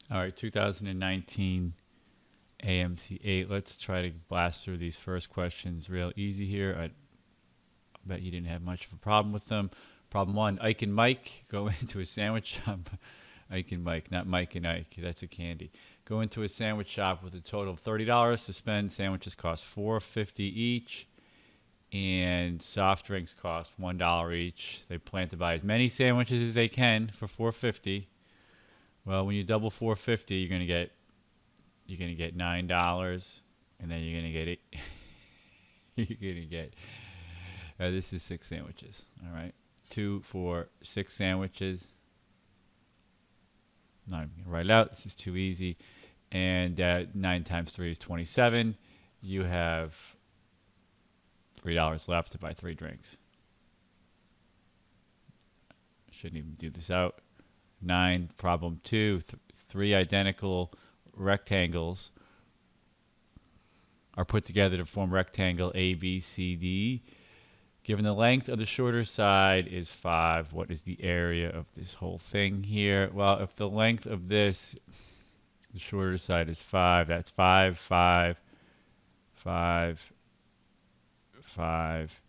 All right, 2019 AMC 8. Let's try to blast through these first questions real easy here. I bet you didn't have much of a problem with them. Problem one, Ike and Mike go into a sandwich shop. Ike and Mike, not Mike and Ike. That's a candy. Go into a sandwich shop with a total of $30 to spend. Sandwiches cost $4.50 each, and soft drinks cost $1 each. They plan to buy as many sandwiches as they can for $4.50. Well, when you double $4.50, you're gonna get $9, and then you're gonna get it. You're gonna get. This is 6 sandwiches. All right, 2, 4, 6 sandwiches. Not even gonna write it out. This is too easy. And 9 times 3 is 27. You have $3 left to buy 3 drinks. Shouldn't even do this out. 9, problem 2. 3 identical rectangles are put together to form rectangle ABCD. Given the length of the shorter side is 5, what is the area of this whole thing here? Well, if the length of this, the shorter side is 5, that's 5, 5, 5, 5.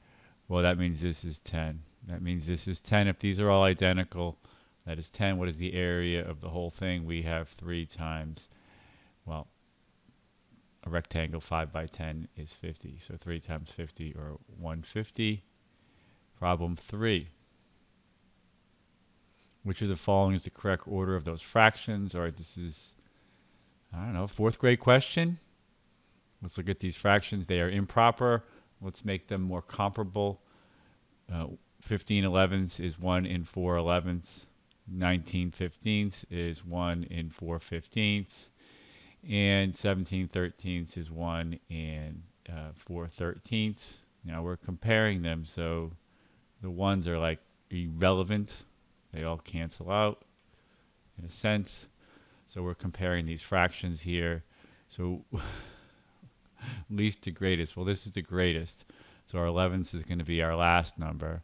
Well, that means this is 10. That means this is 10. If these are all identical, that is 10. What is the area of the whole thing? We have 3 times, well, a rectangle 5 by 10 is 50. So 3 times 50, or 150. Problem 3. Which of the following is the correct order of those fractions? All right, this is, I don't know, 4th grade question. Let's look at these fractions. They are improper. Let's make them more comparable. 15 elevenths is 1 in 4 elevenths. 19 fifteenths is 1 in 4 fifteenths. And 17 thirteenths is 1 in 4 thirteenths. Now we're comparing them, so the ones are like irrelevant. They all cancel out in a sense. So we're comparing these fractions here. So least to greatest. Well, this is the greatest. So our 11ths is going to be our last number.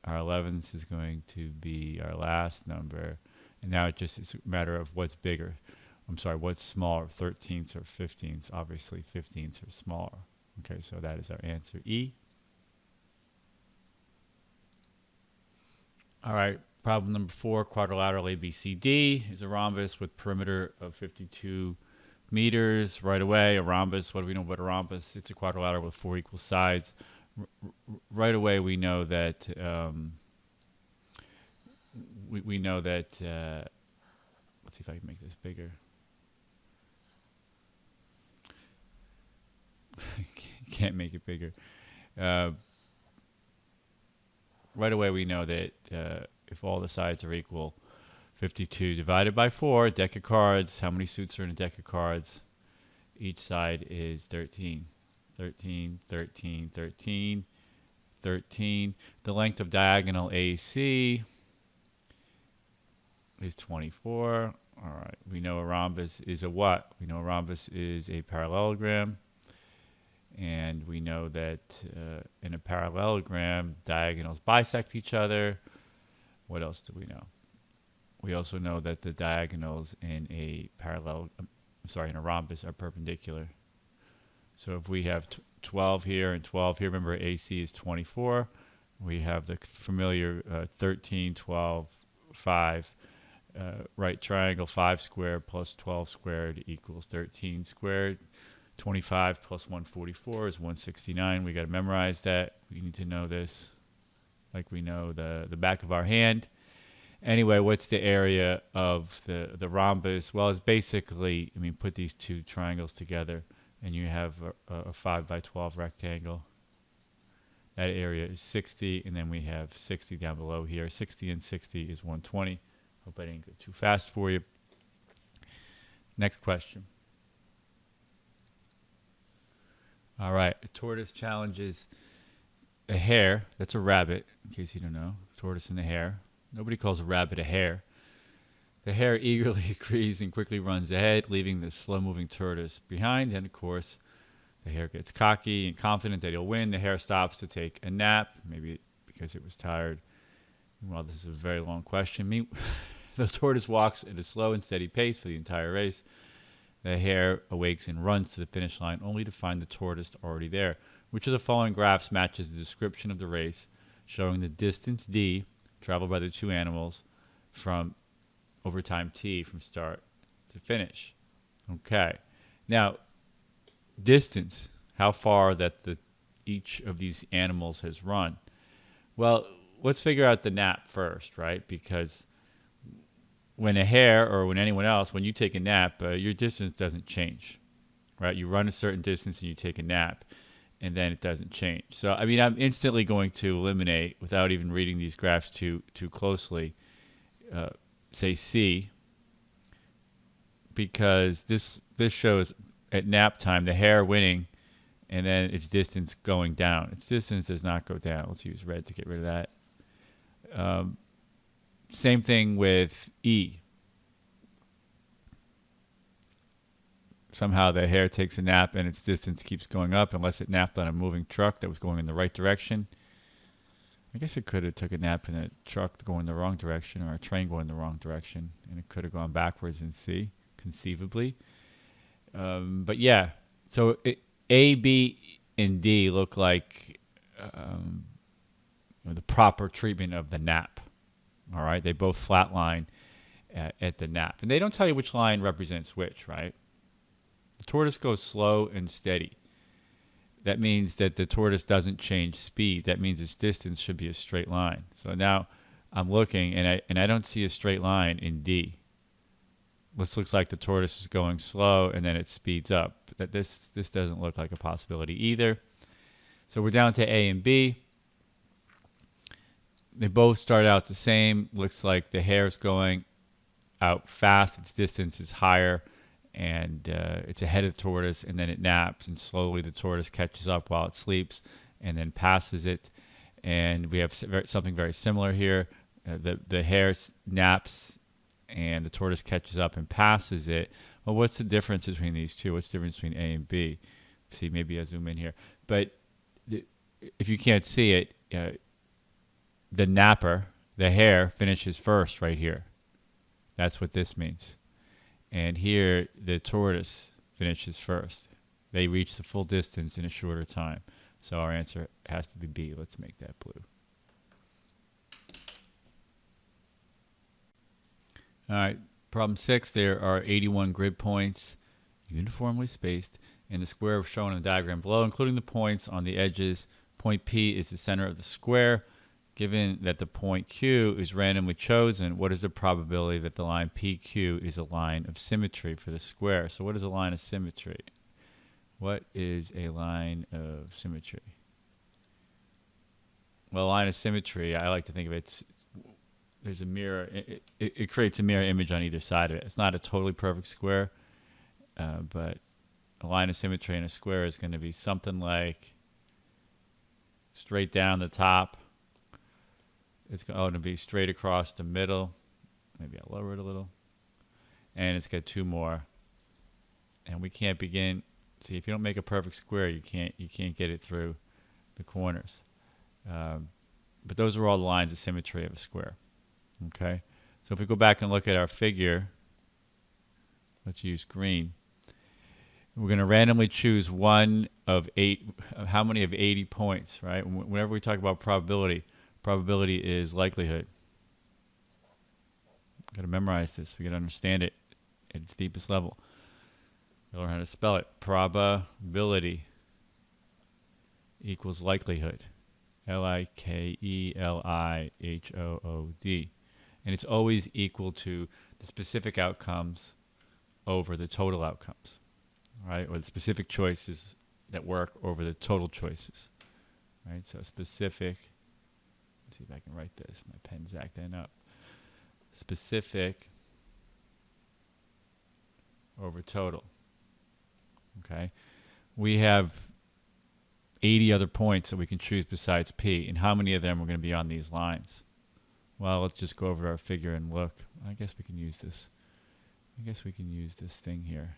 Our 11ths is going to be our last number. And now it just is a matter of what's bigger. I'm sorry, what's smaller, 13ths or 15ths? Obviously, 15ths are smaller. Okay, so that is our answer, E. All right, problem number 4, quadrilateral ABCD is a rhombus with perimeter of 52 meters. Right away, a rhombus, what do we know about a rhombus? It's a quadrilateral with 4 equal sides. Right away, we know that, we know that, let's see if I can make this bigger. Can't make it bigger. Right away, we know that if all the sides are equal, 52 divided by 4, deck of cards. How many suits are in a deck of cards? Each side is 13. 13, 13, 13, 13. The length of diagonal AC is 24. All right. We know a rhombus is a what? We know a rhombus is a parallelogram. And we know that in a parallelogram, diagonals bisect each other. What else do we know? We also know that the diagonals in a in a rhombus are perpendicular. So if we have 12 here and 12 here, remember AC is 24. We have the familiar 13, 12, 5. Right triangle, 5 squared plus 12 squared equals 13 squared. 25 plus 144 is 169. We got to memorize that. We need to know this like we know the back of our hand. Anyway, what's the area of the rhombus? Well, it's basically, put these 2 triangles together and you have a 5 by 12 rectangle. That area is 60, and then we have 60 down below here. 60 and 60 is 120. Hope I didn't go too fast for you. Next question. All right, a tortoise challenges a hare. That's a rabbit, in case you don't know. Tortoise and the hare. Nobody calls a rabbit a hare. The hare eagerly agrees and quickly runs ahead, leaving the slow-moving tortoise behind. And, of course, the hare gets cocky and confident that he'll win. The hare stops to take a nap, maybe because it was tired. Well, this is a very long question. The tortoise walks at a slow and steady pace for the entire race. The hare awakes and runs to the finish line only to find the tortoise already there. Which of the following graphs matches the description of the race, showing the distance d traveled by the two animals from over time t from start to finish? Okay. Now, distance, how far that each of these animals has run. Well, let's figure out the nap first, right? Because when a hare or when anyone else, when you take a nap, your distance doesn't change, right? You run a certain distance and you take a nap, and then it doesn't change. So, I mean, I'm instantly going to eliminate, without even reading these graphs too closely, say C, because this shows at nap time the hare winning, and then its distance going down. Its distance does not go down. Let's use red to get rid of that. Same thing with E. Somehow the hare takes a nap and its distance keeps going up unless it napped on a moving truck that was going in the right direction. I guess it could have took a nap in a truck going the wrong direction or a train going the wrong direction, and it could have gone backwards in C, conceivably. But yeah, so A, B, and D look like the proper treatment of the nap. All right, they both flatline at the nap. And they don't tell you which line represents which, right? The tortoise goes slow and steady. That means that the tortoise doesn't change speed. That means its distance should be a straight line. So now I'm looking, and I don't see a straight line in D. This looks like the tortoise is going slow, and then it speeds up. This doesn't look like a possibility either. So we're down to A and B. They both start out the same. Looks like the hare's going out fast. Its distance is higher, and it's ahead of the tortoise, and then it naps, and slowly the tortoise catches up while it sleeps and then passes it. And we have something very similar here. The hare naps, and the tortoise catches up and passes it. Well, what's the difference between these two? What's the difference between A and B? See, maybe I zoom in here. But if you can't see it, the napper, the hare, finishes first right here. That's what this means. And here, the tortoise finishes first. They reach the full distance in a shorter time. So our answer has to be B. Let's make that blue. All right, problem 6, there are 81 grid points uniformly spaced in the square shown in the diagram below, including the points on the edges. Point P is the center of the square. Given that the point Q is randomly chosen, what is the probability that the line PQ is a line of symmetry for the square? So what is a line of symmetry? What is a line of symmetry? Well, a line of symmetry, I like to think of it, there's a mirror. It creates a mirror image on either side of it. It's not a totally perfect square, but a line of symmetry in a square is going to be something like straight down the top. It's going to be straight across the middle. Maybe I'll lower it a little. And it's got two more. And we can't begin. See, if you don't make a perfect square, you can't get it through the corners. But those are all the lines of symmetry of a square. Okay? So if we go back and look at our figure, let's use green. We're going to randomly choose one of 8. How many of 80 points, right? Whenever we talk about probability is likelihood. Got to memorize this. We got to understand it at its deepest level. Learn how to spell it. Probability equals likelihood. Likelihood. And it's always equal to the specific outcomes over the total outcomes, right? Or the specific choices that work over the total choices, right? So specific. Let's see if I can write this. My pen's acting up. Specific over total. Okay. We have 80 other points that we can choose besides P. And how many of them are going to be on these lines? Well, let's just go over our figure and look. I guess we can use this. I guess we can use this thing here.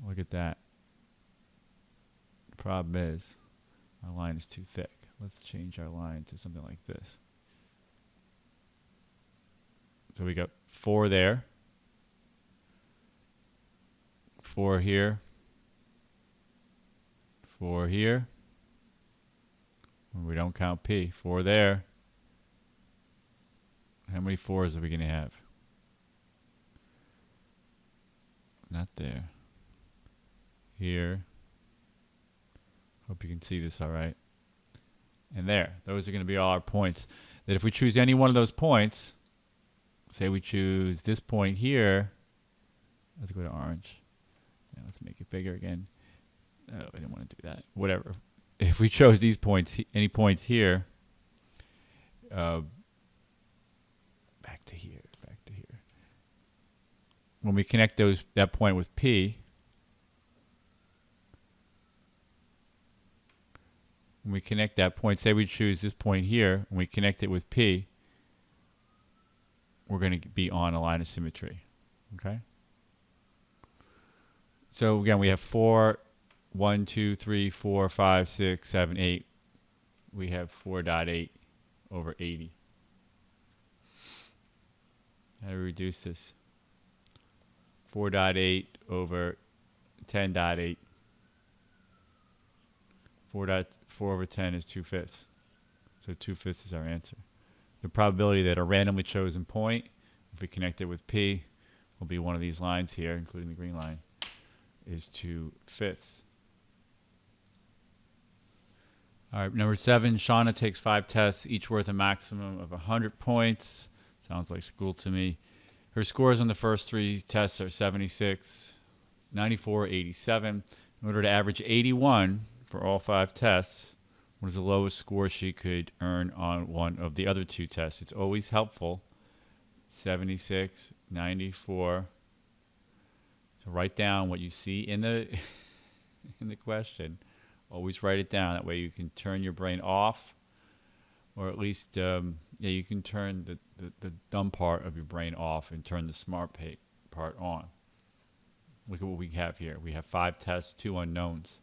Look at that. The problem is our line is too thick. Let's change our line to something like this. So we got 4 there, 4 here, 4 here. We don't count P. 4 there. How many 4s are we going to have? Not there. Here. Hope you can see this all right. And there. Those are going to be all our points. That if we choose any one of those points, say we choose this point here. Let's go to orange. Yeah, let's make it bigger again. Oh, I didn't want to do that. Whatever. If we chose these points, any points here, back to here, back to here. When we connect that point with P, when we connect that point, say we choose this point here, and we connect it with P, we're going to be on a line of symmetry. Okay? So again, we have 4, 1, 2, 3, 4, 5, 6, 7, 8. We have 4.8 over 80. How do we reduce this? 4.8 over 10.8. 4 over 10 is 2/5. So 2/5 is our answer. The probability that a randomly chosen point, if we connect it with P, will be one of these lines here, including the green line, is 2/5. All right, number 7, Shauna takes 5 tests, each worth a maximum of 100 points. Sounds like school to me. Her scores on the first 3 tests are 76, 94, 87. In order to average 81 for all 5 tests, what is the lowest score she could earn on one of the other 2 tests? It's always helpful. 76, 94. So write down what you see in the in the question. Always write it down. That way you can turn your brain off, or at least you can turn the dumb part of your brain off and turn the smart part on. Look at what we have here. We have 5 tests, 2 unknowns.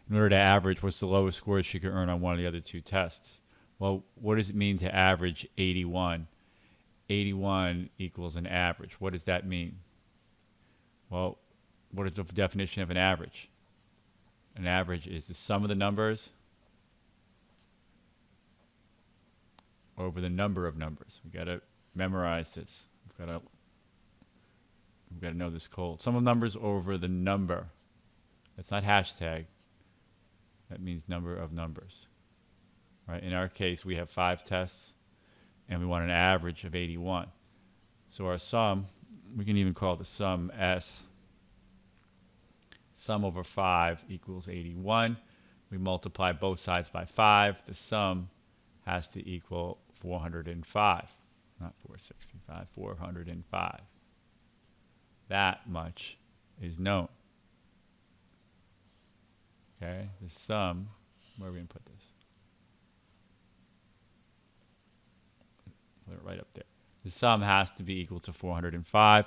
In order to average, what's the lowest score she could earn on one of the other 2 tests? Well, what does it mean to average 81? 81 equals an average. What does that mean? Well, what is the definition of an average? An average is the sum of the numbers over the number of numbers. We've got to memorize this. We've got to know this cold. Sum of numbers over the number. That's not hashtag. That means number of numbers. Right? In our case, we have 5 tests, and we want an average of 81. So our sum, we can even call the sum S. Sum over 5 equals 81. We multiply both sides by 5. The sum has to equal 405. Not 465, 405. That much is known. Okay, the sum, where are we going to put this? Put it right up there. The sum has to be equal to 405.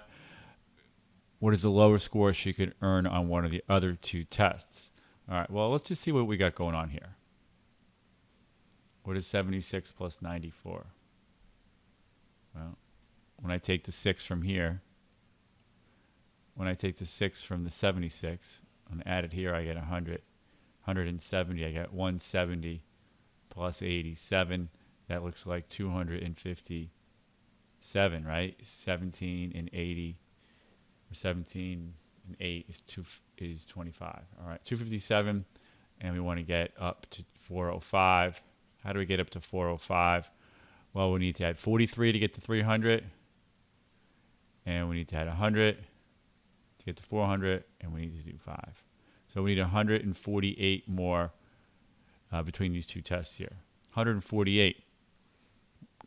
What is the lowest score she could earn on one of the other 2 tests? All right, well, let's just see what we got going on here. What is 76 plus 94? Well, when I take the 6 from here, when I take the 6 from the 76 and add it here, I get 100. 170, I got 170 plus 87. That looks like 257, right? 17 and 80, or 17 and 8 is 25. All right, 257, and we want to get up to 405. How do we get up to 405? Well, we need to add 43 to get to 300, and we need to add 100 to get to 400, and we need to do 5. So we need 148 more between these 2 tests here. 148.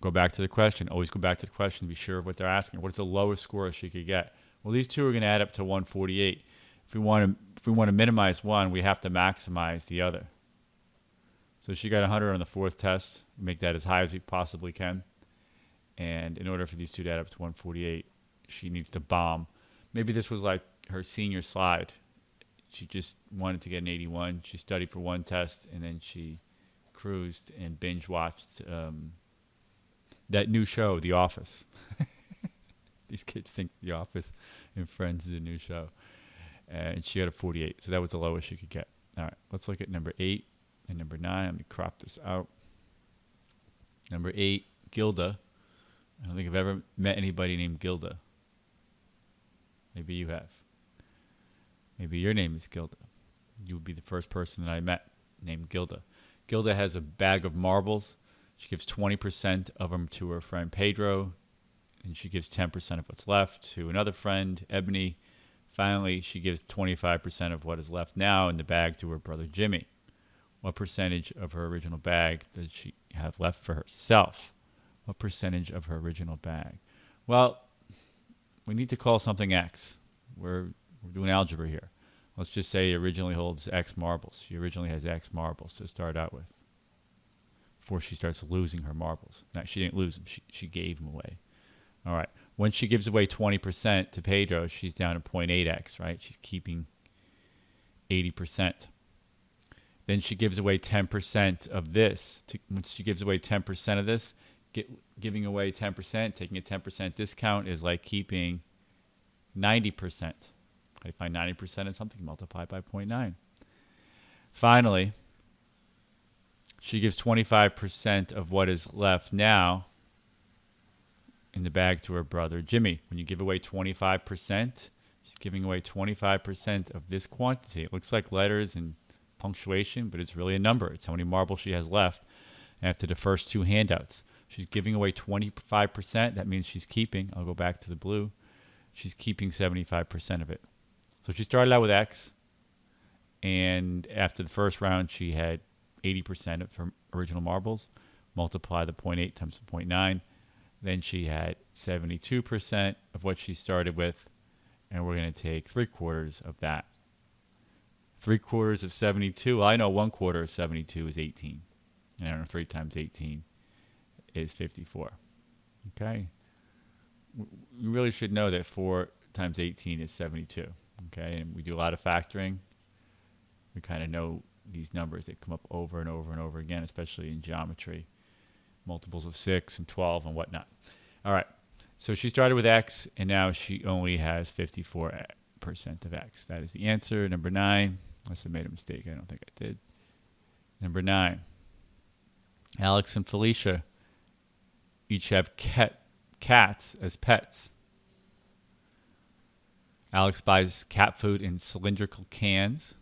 Go back to the question. Always go back to the question to be sure of what they're asking. What's the lowest score she could get? Well, these 2 are going to add up to 148. If we want to minimize one, we have to maximize the other. So she got 100 on the 4th test. Make that as high as we possibly can. And in order for these 2 to add up to 148, she needs to bomb. Maybe this was like her senior slide. She just wanted to get an 81. She studied for 1 test, and then she cruised and binge watched that new show, The Office. These kids think The Office and Friends is a new show. And she got a 48, so that was the lowest she could get. All right, let's look at number 8 and number 9. Let me crop this out. Number 8, Gilda. I don't think I've ever met anybody named Gilda. Maybe you have. Maybe your name is Gilda. You would be the first person that I met named Gilda. Gilda has a bag of marbles. She gives 20% of them to her friend Pedro, and she gives 10% of what's left to another friend, Ebony. Finally, she gives 25% of what is left now in the bag to her brother Jimmy. What percentage of her original bag does she have left for herself? What percentage of her original bag? Well, we need to call something X. We're doing algebra here. Let's just say he originally holds X marbles. She originally has X marbles to start out with before she starts losing her marbles. Now, she didn't lose them. She gave them away. All right. When she gives away 20% to Pedro, she's down to 0.8x, right? She's keeping 80%. Then she gives away 10% of this. Once she gives away 10% of this, giving away 10%, taking a 10% discount is like keeping 90%. How do you find 90% of something? Multiply by 0.9. Finally, she gives 25% of what is left now in the bag to her brother Jimmy. When you give away 25%, she's giving away 25% of this quantity. It looks like letters and punctuation, but it's really a number. It's how many marbles she has left after the first 2 handouts. She's giving away 25%. That means she's keeping, I'll go back to the blue, she's keeping 75% of it. So she started out with X, and after the first round, she had 80% of her original marbles. Multiply the 0.8 times the 0.9. Then she had 72% of what she started with, and we're going to take 3/4 of that. 3/4 of 72, well, I know 1/4 of 72 is 18. And I know 3 times 18 is 54. Okay? You really should know that 4 times 18 is 72. Okay? And we do a lot of factoring. We kind of know these numbers that come up over and over and over again, especially in geometry. Multiples of 6 and 12 and whatnot. All right. So she started with X, and now she only has 54% of X. That is the answer. Number 9. Unless I made a mistake. I don't think I did. Number 9. Alex and Felicia each have cats as pets. Alex buys cat food in cylindrical cans.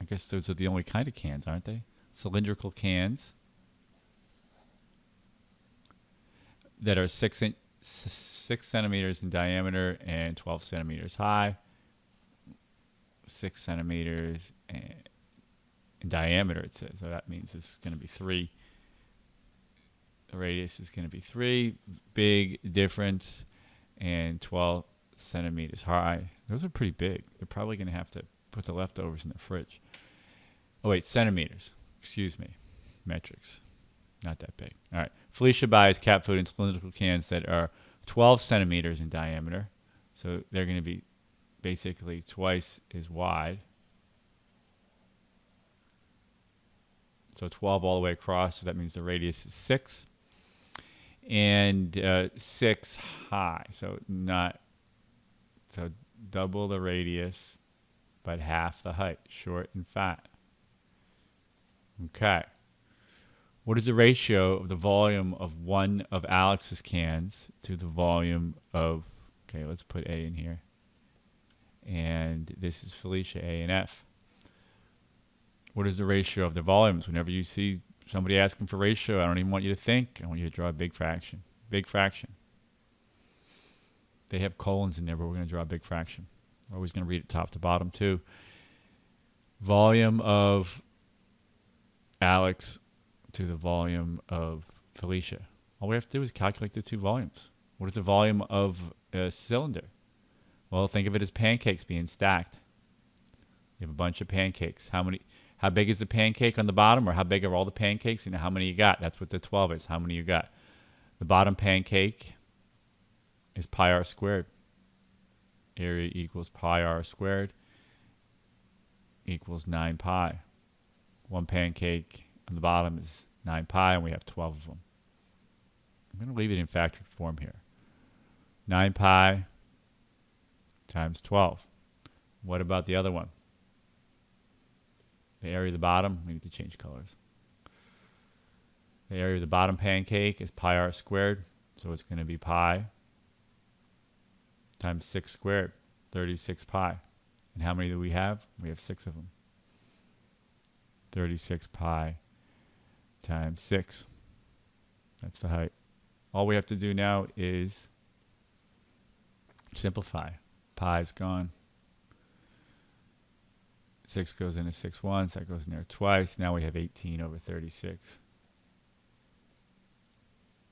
I guess those are the only kind of cans, aren't they? Cylindrical cans that are 6 centimeters in diameter and 12 centimeters high. 6 centimeters in diameter, it says. So that means this is going to be 3. The radius is going to be 3. Big difference. And 12 centimeters high. Those are pretty big. They're probably going to have to put the leftovers in the fridge. Oh, wait, centimeters. Excuse me. Metrics. Not that big. All right. Felicia buys cat food in cylindrical cans that are 12 centimeters in diameter. So they're going to be basically twice as wide. So 12 all the way across. So that means the radius is 6. And 6 high. So double the radius, but half the height. Short and fat. Okay. What is the ratio of the volume of one of Alex's cans to the volume of, okay, let's put A in here. And this is Felicia, A and F. What is the ratio of the volumes? Whenever you see somebody asking for ratio, I don't even want you to think. I want you to draw a big fraction. Big fraction. They have colons in there, but we're going to draw a big fraction. We're always going to read it top to bottom, too. Volume of Alex to the volume of Felicia. All we have to do is calculate the 2 volumes. What is the volume of a cylinder? Well, think of it as pancakes being stacked. You have a bunch of pancakes. How big is the pancake on the bottom, or how big are all the pancakes, and how many you got? That's what the 12 is. How many you got? The bottom pancake is pi r squared. Area equals pi r squared equals 9 pi. One pancake on the bottom is 9 pi, and we have 12 of them. I'm going to leave it in factored form here. 9 pi times 12. What about the other one? The area of the bottom, we need to change colors. The area of the bottom pancake is pi r squared, so it's going to be pi times 6 squared, 36 pi. And how many do we have? We have 6 of them. 36 pi times 6. That's the height. All we have to do now is simplify. Pi is gone. 6 goes into 6 once. That goes in there twice. Now we have 18 over 36,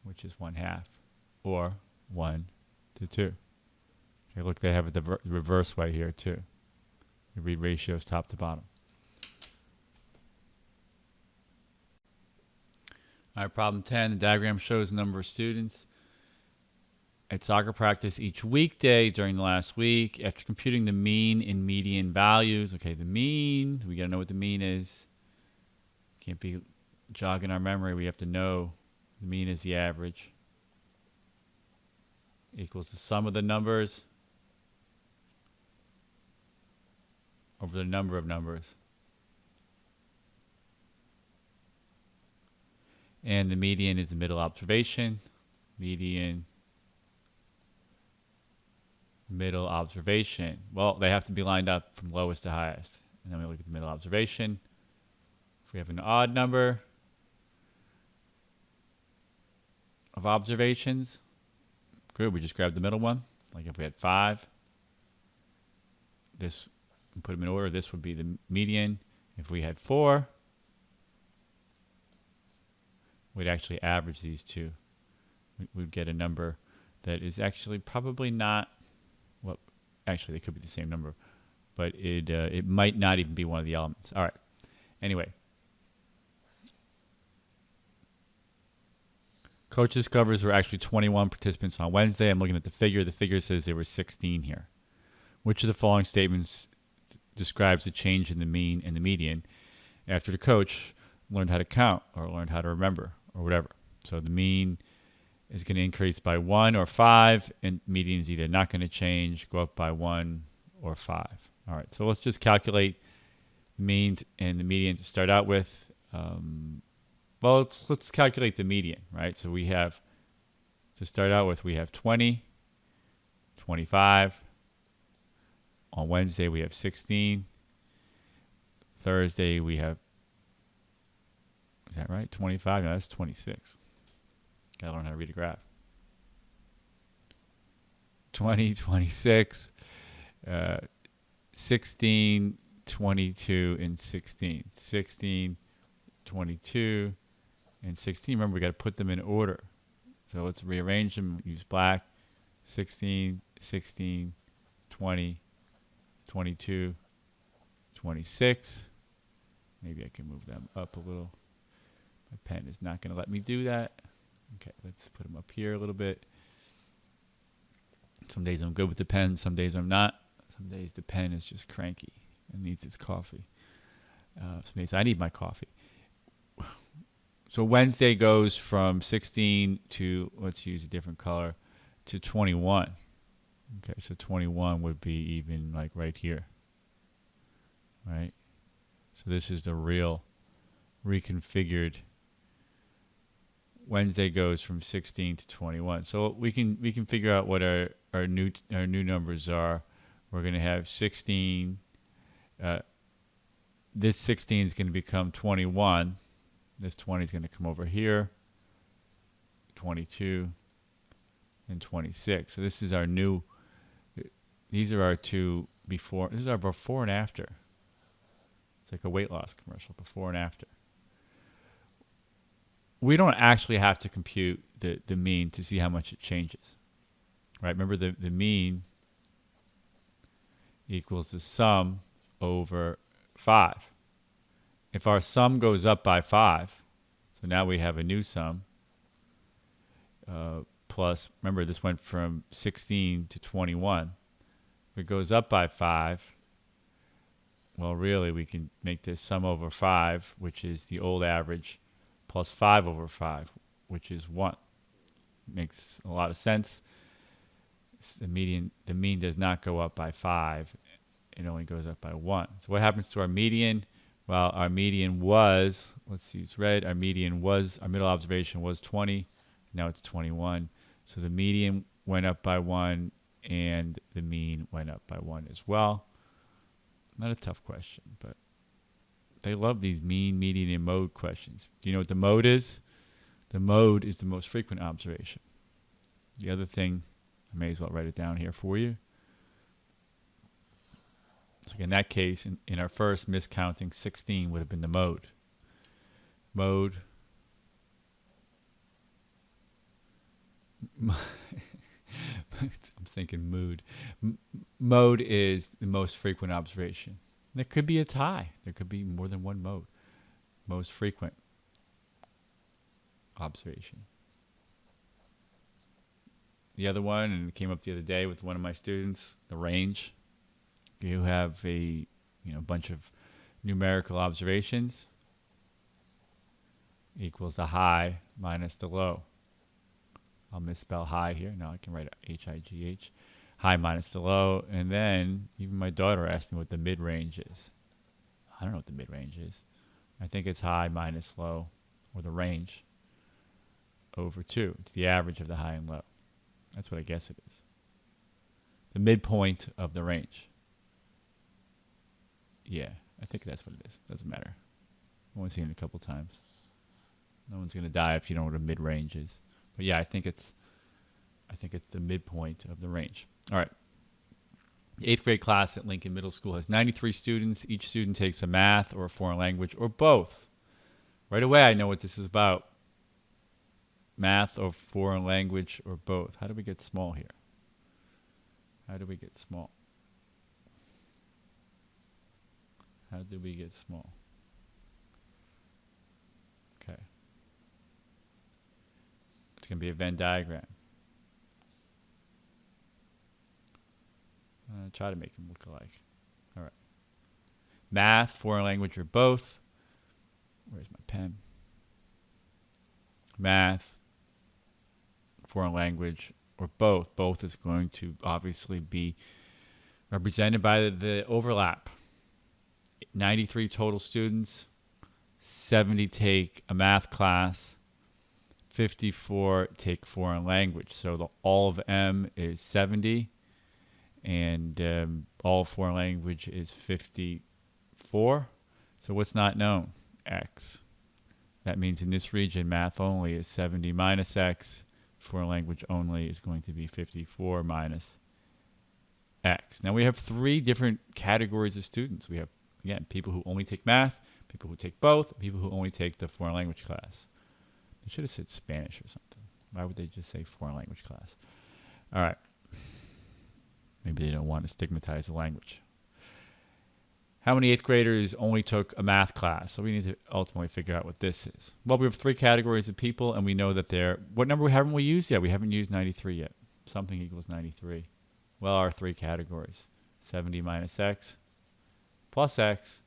which is 1/2, or 1 to 2. Okay, look, they have it the reverse way here too. You read ratios top to bottom. All right, problem 10. The diagram shows the number of students at soccer practice each weekday during the last week. After computing the mean and median values, okay, the mean, we got to know what the mean is. Can't be jogging our memory. We have to know the mean is the average. Equals the sum of the numbers over the number of numbers. And the median is the middle observation. Median, middle observation. Well, they have to be lined up from lowest to highest. And then we look at the middle observation. If we have an odd number of observations, good, we just grab the middle one. Like if we had 5, this, put them in order, this would be the median. If we had 4, we'd actually average these two. We'd get a number that is actually probably not, well, actually they could be the same number, but it might not even be one of the elements. All right. Anyway, coach discovers there were actually 21 participants on Wednesday. I'm looking at the figure. The figure says there were 16 here. Which of the following statements describes the change in the mean and the median after the coach learned how to count or learned how to remember or whatever? So the mean is going to increase by 1 or 5, and median is either not going to change, go up by 1 or 5. All right, so let's just calculate the mean and the median to start out with. Well, let's calculate the median, right? So we have, to start out with, we have 20, 25. On Wednesday, we have 16. Thursday, we have, is that right? 25? No, that's 26. Gotta learn how to read a graph. 20, 26, 16, 22, and 16. 16, 22, and 16. Remember, we got to put them in order. So let's rearrange them. Use black. 16, 16, 20, 22, 26. Maybe I can move them up a little. My pen is not going to let me do that. Okay, let's put them up here a little bit. Some days I'm good with the pen. Some days I'm not. Some days the pen is just cranky and needs its coffee. Some days I need my coffee. So Wednesday goes from 16 to, let's use a different color, to 21. Okay, so 21 would be even like right here. Right? So this is the real reconfigured. Wednesday goes from 16 to 21. So we can figure out what our new numbers are. We're going to have 16. This 16 is going to become 21. This 20 is going to come over here. 22 and 26. So this is our new. These are our two before. This is our before and after. It's like a weight loss commercial, before and after. We don't actually have to compute the mean to see how much it changes. Right? Remember, the mean equals the sum over 5. If our sum goes up by 5, so now we have a new sum, plus, remember this went from 16 to 21. If it goes up by 5, well, really, we can make this sum over 5, which is the old average, plus 5 over 5, which is 1. Makes a lot of sense. the mean does not go up by 5. It only goes up by 1. So what happens to our median? Well, our median was, let's see, it's red. Our median was, our middle observation was 20. Now it's 21. So the median went up by 1 and the mean went up by 1 as well. Not a tough question, but they love these mean, median, and mode questions. Do you know what the mode is? The mode is the most frequent observation. The other thing, I may as well write it down here for you. So in that case, in our first miscounting, 16 would have been the mode. Mode. I'm thinking mood. Mode is the most frequent observation. There could be a tie. There could be more than one mode. Most frequent observation. The other one, and it came up the other day with one of my students, the range. You have a bunch of numerical observations equals the high minus the low. I'll misspell high here. Now I can write H-I-G-H. High minus the low. And then even my daughter asked me what the mid-range is. I don't know what the mid-range is. I think it's high minus low, or the range, over 2. It's the average of the high and low. That's what I guess it is. The midpoint of the range. Yeah, I think that's what it is. Doesn't matter. I've only seen it a couple times. No one's going to die if you don't know what a mid-range is. But yeah, I think it's the midpoint of the range. All right. The 8th grade class at Lincoln Middle School has 93 students. Each student takes a math or a foreign language or both. Right away, I know what this is about. Math or foreign language or both. How do we get small here? How do we get small? How do we get small? Okay. It's going to be a Venn diagram. Try to make them look alike. All right. Math, foreign language, or both. Where's my pen? Math, foreign language, or both. Both is going to obviously be represented by the overlap. 93 total students, 70 take a math class, 54 take foreign language. So all of M is 70, and all foreign language is 54. So what's not known? X. That means in this region, math only is 70 minus X. Foreign language only is going to be 54 minus X. Now we have 3 different categories of students. We have, again, people who only take math, people who take both, people who only take the foreign language class. They should have said Spanish or something. Why would they just say foreign language class? All right. Maybe they don't want to stigmatize the language. How many 8th graders only took a math class? So we need to ultimately figure out what this is. Well, we have 3 categories of people, and we know that what number haven't we used yet? We haven't used 93 yet. Something equals 93. Well, our 3 categories. 70 minus X plus X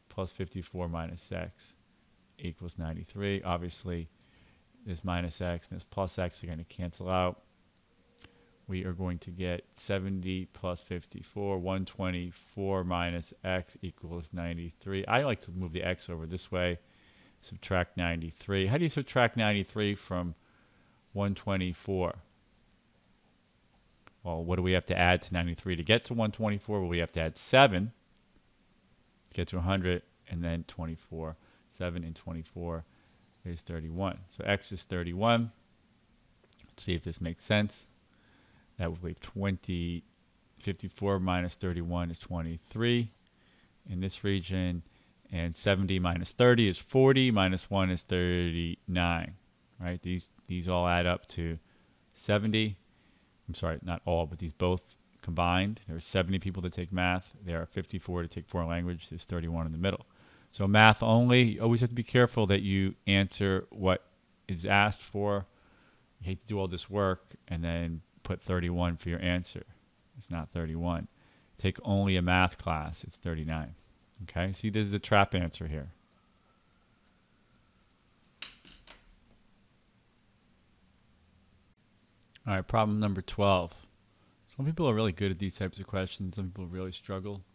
plus 54 minus X equals 93. Obviously, this minus X and this plus X are going to cancel out. We are going to get 70 plus 54, 124 minus X equals 93. I like to move the X over this way, subtract 93. How do you subtract 93 from 124? Well, what do we have to add to 93 to get to 124? Well, we have to add 7 to get to 100, and then 24. 7 and 24 is 31. So X is 31. Let's see if this makes sense. That would leave 54 minus 31 is 23 in this region, and 70 minus 30 is 40, minus 1 is 39, right? These all add up to 70. I'm sorry, not all, but these both combined. There are 70 people that take math. There are 54 to take foreign language. There's 31 in the middle. So math only, you always have to be careful that you answer what is asked for. You hate to do all this work and then put 31 for your answer. It's not 31. Take only a math class. It's 39. Okay, see, this is a trap answer here. All right, problem number 12. Some people are really good at these types of questions. Some people really struggle.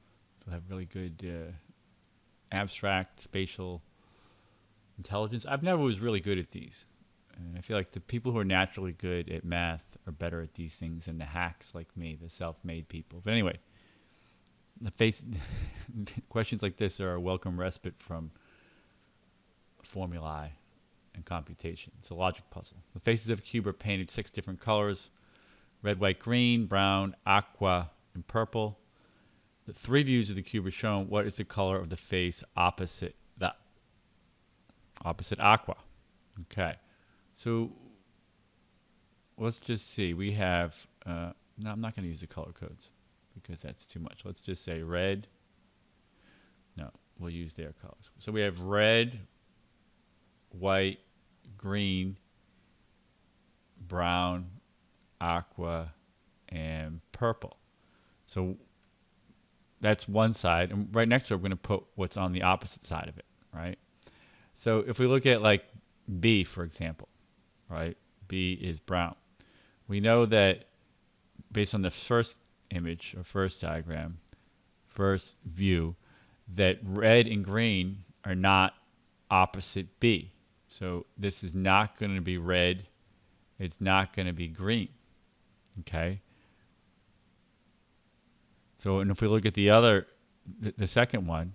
They'll have really good abstract spatial intelligence. I've never was really good at these. And I feel like the people who are naturally good at math are better at these things than the hacks like me, the self-made people. But anyway, questions like this are a welcome respite from formulae and computation. It's a logic puzzle. The faces of a cube are painted 6 different colors: red, white, green, brown, aqua, and purple. The 3 views of the cube are shown. What is the color of the face opposite aqua? Okay, so let's just see. We have, no, I'm not going to use the color codes because that's too much. Let's just say red. No, we'll use their colors. So we have red, white, green, brown, aqua, and purple. So that's one side. And right next to it, we're going to put what's on the opposite side of it, right? So if we look at like B, for example, right? B is brown. We know that based on the first image or first diagram, first view, that red and green are not opposite B. So this is not going to be red. It's not going to be green. Okay. So, and if we look at the other, the second one,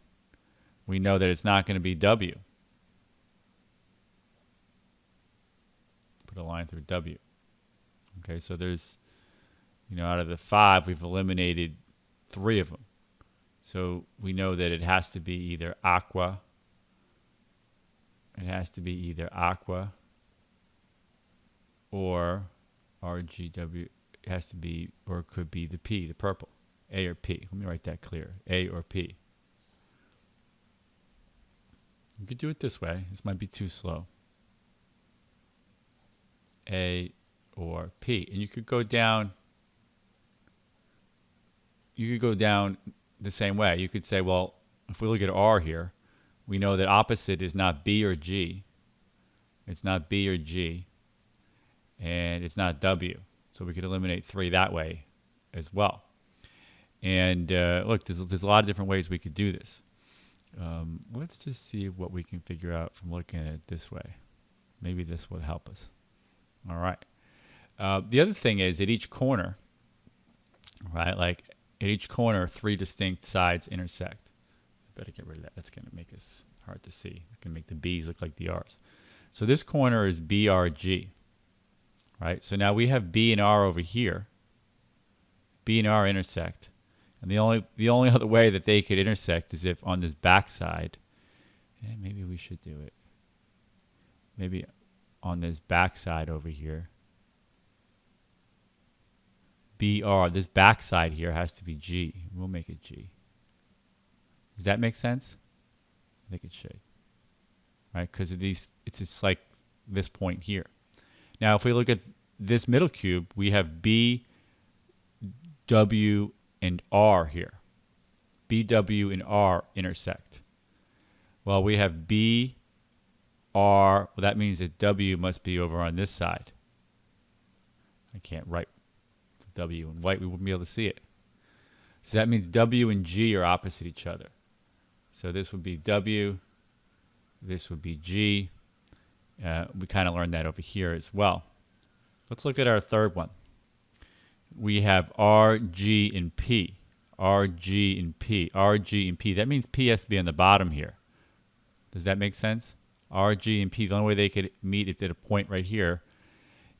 we know that it's not going to be W. Put a line through W. Okay, so there's, out of the 5, we've eliminated 3 of them. So we know that it has to be either aqua. It has to be either aqua or RGW. It has to be, or it could be the P, the purple. A or P. Let me write that clear. A or P. You could do it this way. This might be too slow. A or P. And you could go down. You could go down the same way. You could say, well, if we look at R here, we know that opposite is not B or G. It's not B or G. And it's not W. So we could eliminate 3 that way as well. And look, there's a lot of different ways we could do this. Let's just see what we can figure out from looking at it this way. Maybe this would help us. All right. The other thing is at each corner, right? Like at each corner, 3 distinct sides intersect. I better get rid of that. That's going to make us hard to see. It's going to make the B's look like the R's. So this corner is BRG, right? So now we have B and R over here. B and R intersect. And the only other way that they could intersect is if on this backside, maybe we should do it. Maybe on this backside over here, BR, this backside here has to be G. We'll make it G. Does that make sense? I think it should. Right? Because of these, it's like this point here. Now, if we look at this middle cube, we have B, W, and R here. B, W, and R intersect. Well, we have B, R. Well, that means that W must be over on this side. I can't write W in white. We wouldn't be able to see it. So that means W and G are opposite each other. So this would be W. This would be G. We kind of learned that over here as well. Let's look at our third one. We have R, G, and P. R, G, and P. R, G, and P. That means P has to be on the bottom here. Does that make sense? R, G, and P. The only way they could meet at a point right here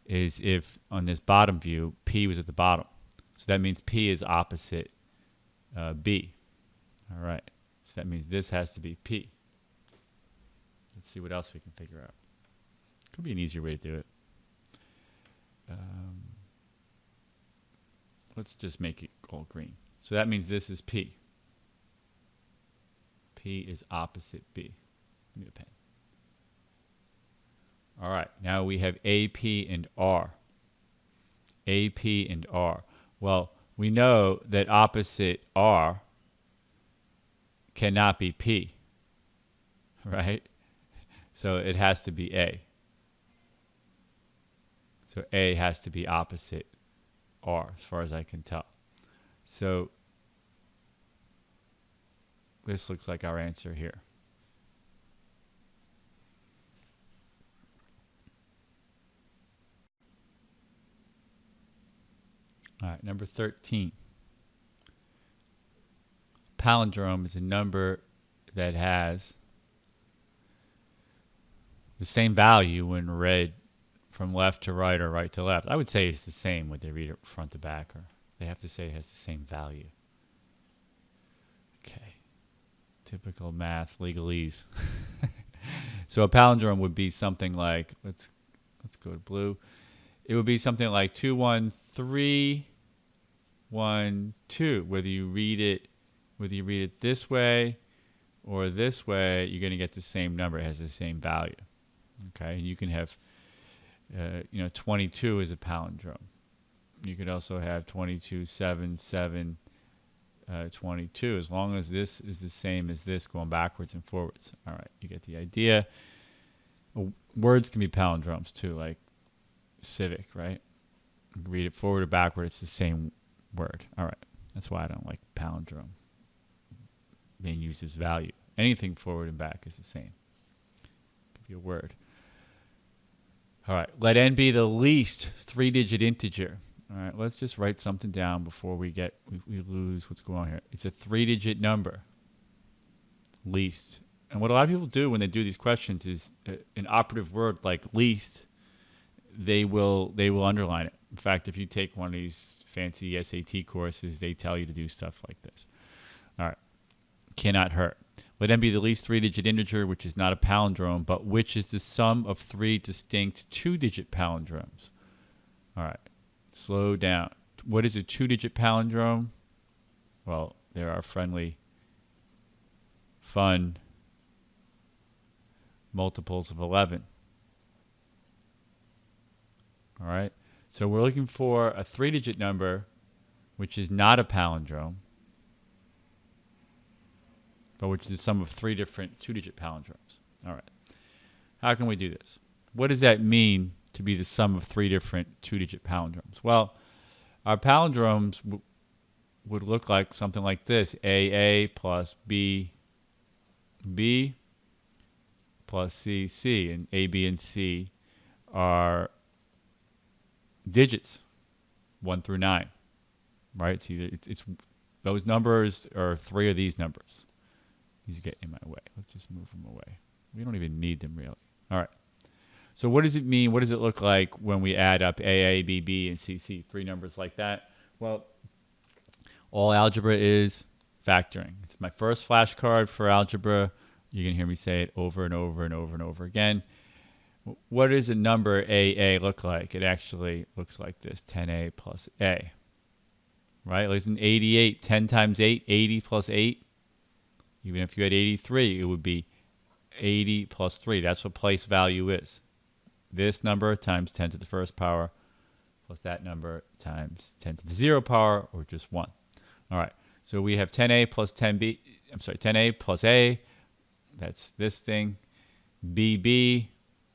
is if on this bottom view, P was at the bottom. So that means P is opposite B. All right. So that means this has to be P. Let's see what else we can figure out. Could be an easier way to do it. Let's just make it all green. So that means this is P. P is opposite B. Give me a pen. All right. Now we have AP and R. AP and R. Well, we know that opposite R cannot be P. Right? So it has to be A. So A has to be opposite R, as far as I can tell. So this looks like our answer here. All right, number 13. Palindrome is a number that has the same value when read from left to right or right to left. I would say it's the same when they read it front to back, or they have to say it has the same value. Okay. Typical math legalese. So a palindrome would be something like, let's go to blue. It would be something like 2, 1, 3, 1, 2. Whether you read it this way or this way, you're going to get the same number. It has the same value. Okay, and you can have, 22 is a palindrome. You could also have 22, 7, 7, 22, as long as this is the same as this going backwards and forwards. All right, you get the idea. Words can be palindromes too, like civic, right? You can read it forward or backward, it's the same word. All right, that's why I don't like palindrome being used as value. Anything forward and back is the same. Could be a word. All right, let n be the least 3-digit integer. All right, let's just write something down before we lose what's going on here. It's a 3-digit number, least. And what a lot of people do when they do these questions is an operative word like least, they will underline it. In fact, if you take one of these fancy SAT courses, they tell you to do stuff like this. All right, cannot hurt. Let n be the least 3-digit integer, which is not a palindrome, but which is the sum of 3 distinct 2-digit palindromes. All right. Slow down. What is a 2-digit palindrome? Well, there are friendly, fun multiples of 11. All right. So we're looking for a 3-digit number, which is not a palindrome, but which is the sum of 3 different 2-digit palindromes. All right. How can we do this? What does that mean to be the sum of 3 different 2-digit palindromes? Well, our palindromes would look like something like this. AA plus B plus C. And A, B, and C are digits, 1 through 9. Right? See, it's those numbers are 3 of these numbers. He's getting in my way. Let's just move them away. We don't even need them, really. All right. So what does it mean? What does it look like when we add up AA, BB, and CC? 3 numbers like that. Well, all algebra is factoring. It's my first flashcard for algebra. You can hear me say it over and over and over and over again. What does a number AA look like? It actually looks like this, 10A plus A. Right? Listen, 88, 10 times 8, 80 plus 8. Even if you had 83, it would be 80 plus 3. That's what place value is. This number times 10 to the first power plus that number times 10 to the 0 power, or just 1. All right. So we have 10A plus 10B. I'm sorry, 10A plus A. That's this thing. BB,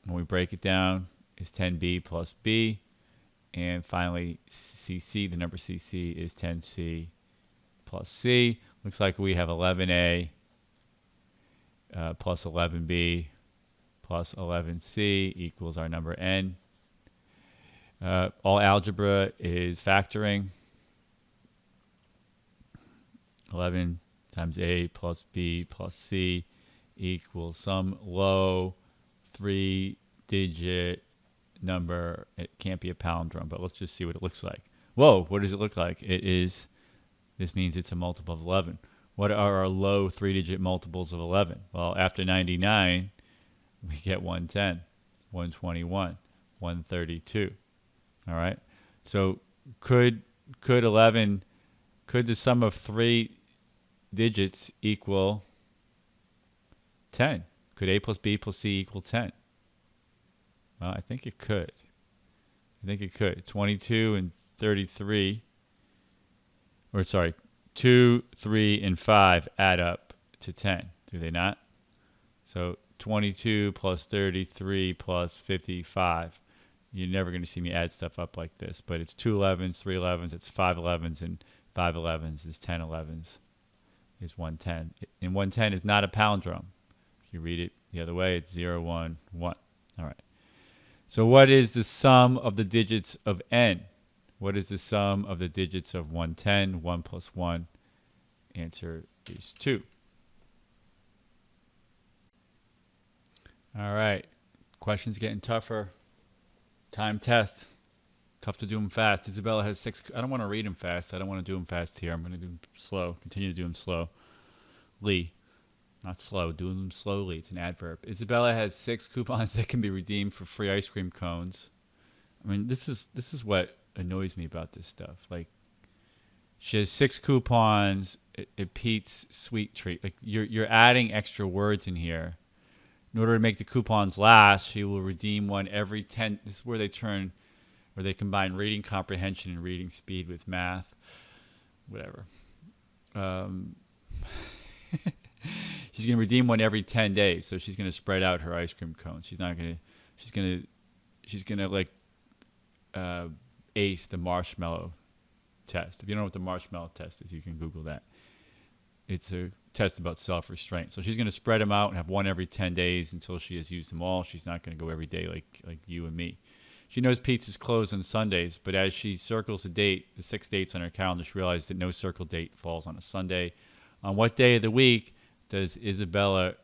when we break it down, is 10B plus B. And finally, CC, the number CC is 10C plus C. Looks like we have 11A plus 11B plus 11C equals our number N. All algebra is factoring. 11 times A plus B plus C equals some low 3-digit number. It can't be a palindrome, but let's just see what it looks like. Whoa, what does it look like? This means it's a multiple of 11. What are our low 3-digit multiples of 11? Well, after 99, we get 110, 121, 132. All right. So could the sum of 3 digits equal 10? Could A plus B plus C equal 10? Well, I think it could. 22 and 33. 2, 3, and 5 add up to 10, do they not? So 22 plus 33 plus 55 You're never going to see me add stuff up like this, but it's 2 11s, 3 11s, it's 5 11s, and 5 11s is 10 11s is 110. And 110 is not a palindrome. If you read it the other way, it's 0 1 1. All right. So what is the sum of the digits of n? What is the sum of the digits of 110? 1 plus 1. Answer is 2. All right. Questions getting tougher. Time test. Tough to do them fast. Isabella has 6. I don't want to read them fast. I don't want to do them fast here. I'm going to do them slow. Continue to do them slowly. Not slow. Doing them slowly. It's an adverb. Isabella has 6 coupons that can be redeemed for free ice cream cones. I mean, this is what annoys me about this stuff. Like, she has 6 coupons. It Pete's sweet treat. Like, you're adding extra words in here. In order to make the coupons last, she will redeem one every 10. This is where they combine reading comprehension and reading speed with math. Whatever. She's going to redeem one every 10 days. So she's going to spread out her ice cream cones. She's going to like ace the marshmallow test. If you don't know what the marshmallow test is, you can Google that. It's a test about self-restraint. So she's going to spread them out and have one every 10 days until she has used them all. She's not going to go every day like you and me. She knows Pete's is closed on Sundays, but as she circles a date, the 6 dates on her calendar, she realizes that no circle date falls on a Sunday. On what day of the week does Isabella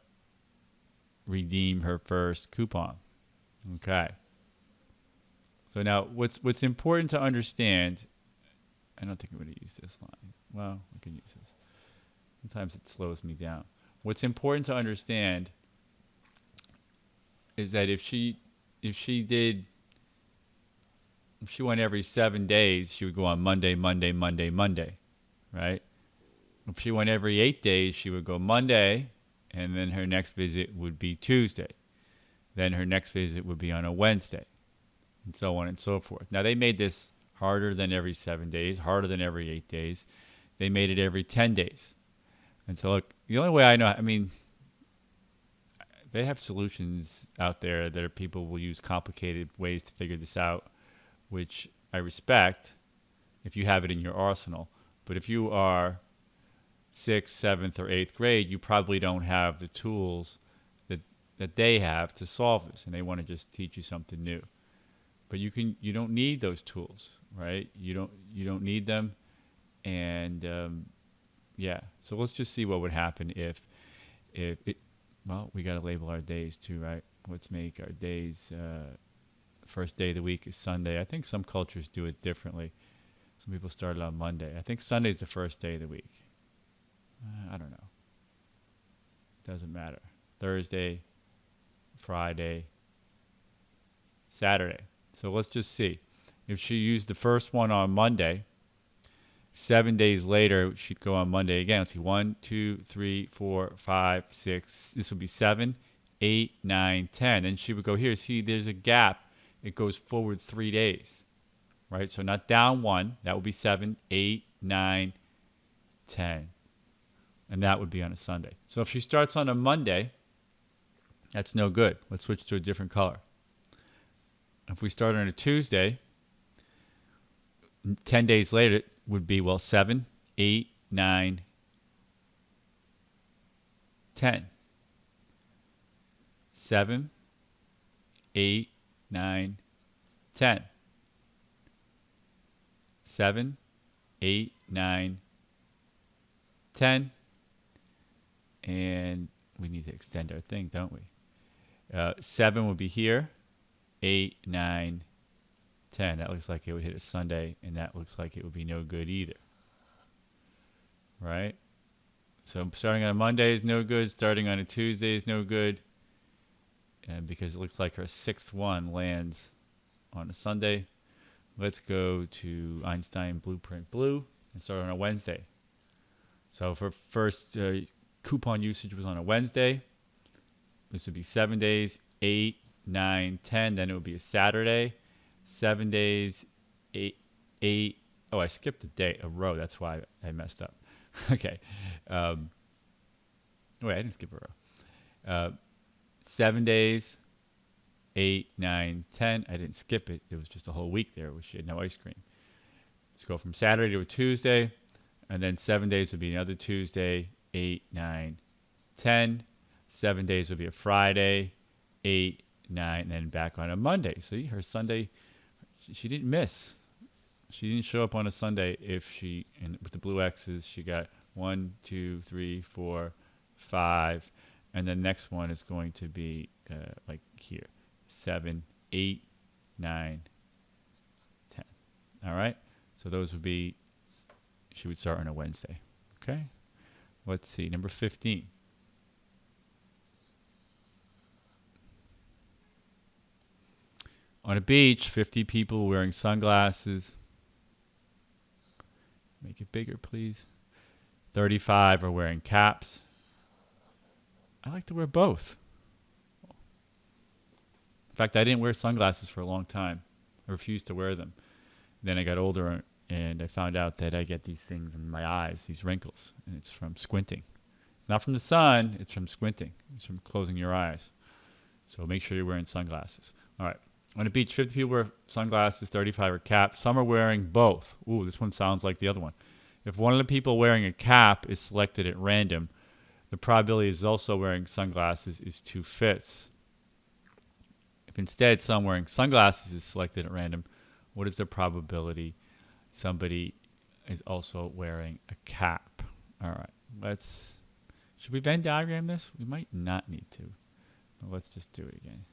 redeem her first coupon? Okay. So now what's important to understand, I don't think I'm going to use this line. Well, I can use this. Sometimes it slows me down. What's important to understand is that if she went every 7 days, she would go on Monday, Monday, Monday, Monday, right? If she went every 8 days, she would go Monday, and then her next visit would be Tuesday. Then her next visit would be on a Wednesday, and so on and so forth. Now, they made this harder than every 7 days, harder than every 8 days. They made it every 10 days. And so, look, the only way I know, I mean, they have solutions out there that people will use complicated ways to figure this out, which I respect if you have it in your arsenal. But if you are 6th, 7th, or 8th grade, you probably don't have the tools that they have to solve this, and they want to just teach you something new. But you don't need those tools, right? You don't need them, and yeah. So let's just see what would happen if it. Well, we got to label our days too, right? Let's make our days. First day of the week is Sunday. I think some cultures do it differently. Some people started on Monday. I think Sunday's the first day of the week. I don't know. Doesn't matter. Thursday, Friday, Saturday. So let's just see. If she used the first one on Monday, 7 days later, she'd go on Monday again. Let's see. 1, 2, 3, 4, 5, 6. This would be 7, 8, 9, 10. And she would go here. See, there's a gap. It goes forward 3 days, right? So not down 1. That would be 7, 8, 9, 10. And that would be on a Sunday. So if she starts on a Monday, that's no good. Let's switch to a different color. If we start on a Tuesday, 10 days later it would be, 7, 8, 9, 10. 7, 8, 9, 10. 7, 8, 9, 10. And we need to extend our thing, don't we? 7 would be here. 8, 9, 10. That looks like it would hit a Sunday, and that looks like it would be no good either. Right? So starting on a Monday is no good. Starting on a Tuesday is no good. Because it looks like her 6th one lands on a Sunday. Let's go to Einstein Blueprint Blue and start on a Wednesday. So for first coupon usage was on a Wednesday. This would be 7 days, 8, 9, 10. Then it would be a Saturday. 7 days, 8. Oh, I skipped a day, a row. That's why I messed up. Okay. Wait, I didn't skip a row. 7 days, 8, 9, 10. I didn't skip it. It was just a whole week there where she had no ice cream. Let's go from Saturday to a Tuesday, and then 7 days would be another Tuesday, 8, 9, 10. 7 days would be a Friday, 8, 9, and then back on a Monday. See, her Sunday, she didn't miss. She didn't show up on a Sunday if she, and with the blue X's, she got 1, 2, 3, 4, 5, and the next one is going to be like here, 7, 8, 9, 10. All right? So those would be, she would start on a Wednesday. Okay? Let's see, number 15. On a beach, 50 people wearing sunglasses. Make it bigger, please. 35 are wearing caps. I like to wear both. In fact, I didn't wear sunglasses for a long time. I refused to wear them. Then I got older and I found out that I get these things in my eyes, these wrinkles, and it's from squinting. It's not from the sun, it's from squinting. It's from closing your eyes. So make sure you're wearing sunglasses. All right. On the beach, 50 people wear sunglasses, 35 are caps. Some are wearing both. Ooh, this one sounds like the other one. If one of the people wearing a cap is selected at random, the probability is also wearing sunglasses is 2/5. If instead someone wearing sunglasses is selected at random, what is the probability somebody is also wearing a cap? All right, should we Venn diagram this? We might not need to. Well, let's just do it again.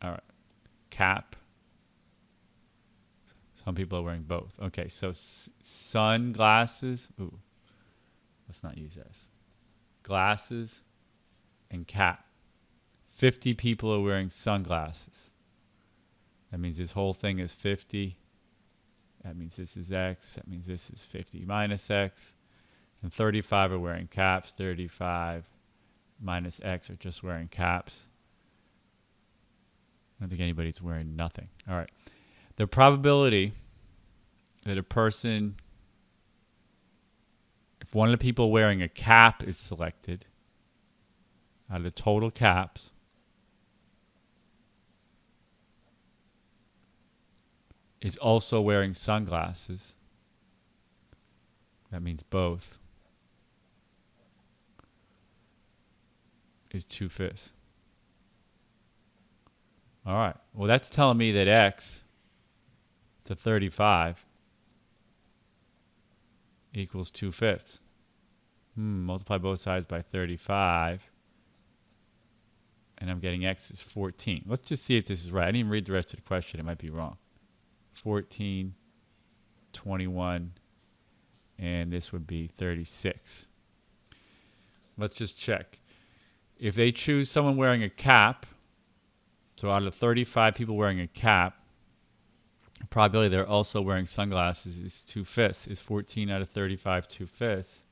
All right, cap. Some people are wearing both. Okay, so sunglasses. Ooh, let's not use this. Glasses and cap. 50 people are wearing sunglasses. That means this whole thing is 50. That means this is X. That means this is 50 minus X. And 35 are wearing caps. 35 minus X are just wearing caps. I don't think anybody's wearing nothing. All right. The probability that a person, if one of the people wearing a cap is selected, out of the total caps, is also wearing sunglasses, that means both, is 2/5. All right. Well, that's telling me that X to 35 equals 2/5. Multiply both sides by 35. And I'm getting X is 14. Let's just see if this is right. I didn't even read the rest of the question. It might be wrong. 14, 21, and this would be 36. Let's just check. If they choose someone wearing a cap, so out of 35 people wearing a cap, the probability they're also wearing sunglasses is 2/5. Is 14 out of 35 2/5?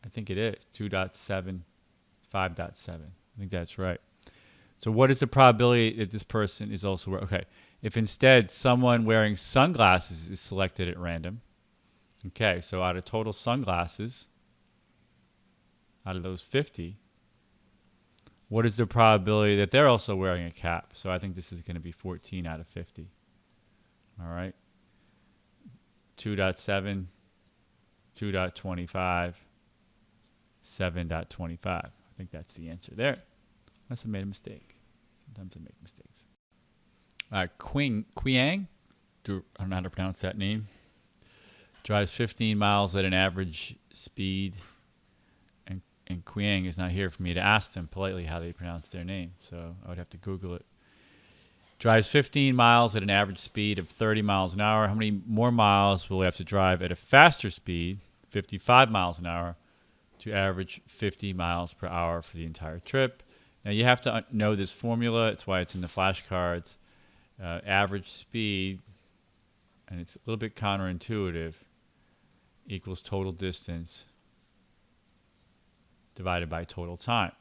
I think it is. 2.7, 5.7. I think that's right. So what is the probability that this person is also wearing? Okay. If instead someone wearing sunglasses is selected at random, okay, so out of total sunglasses, out of those 50, what is the probability that they're also wearing a cap? So I think this is going to be 14 out of 50. All right. 2.7, 2.25, 7.25. I think that's the answer there. Unless I made a mistake. Sometimes I make mistakes. Qiang, I don't know how to pronounce that name, drives 15 miles at an average speed. And Qiang is not here for me to ask them politely how they pronounce their name, so I would have to Google it. Drives 15 miles at an average speed of 30 miles an hour. How many more miles will we have to drive at a faster speed, 55 miles an hour, to average 50 miles per hour for the entire trip? Now, you have to know this formula. It's why it's in the flashcards. Average speed, and it's a little bit counterintuitive, equals total distance divided by total time.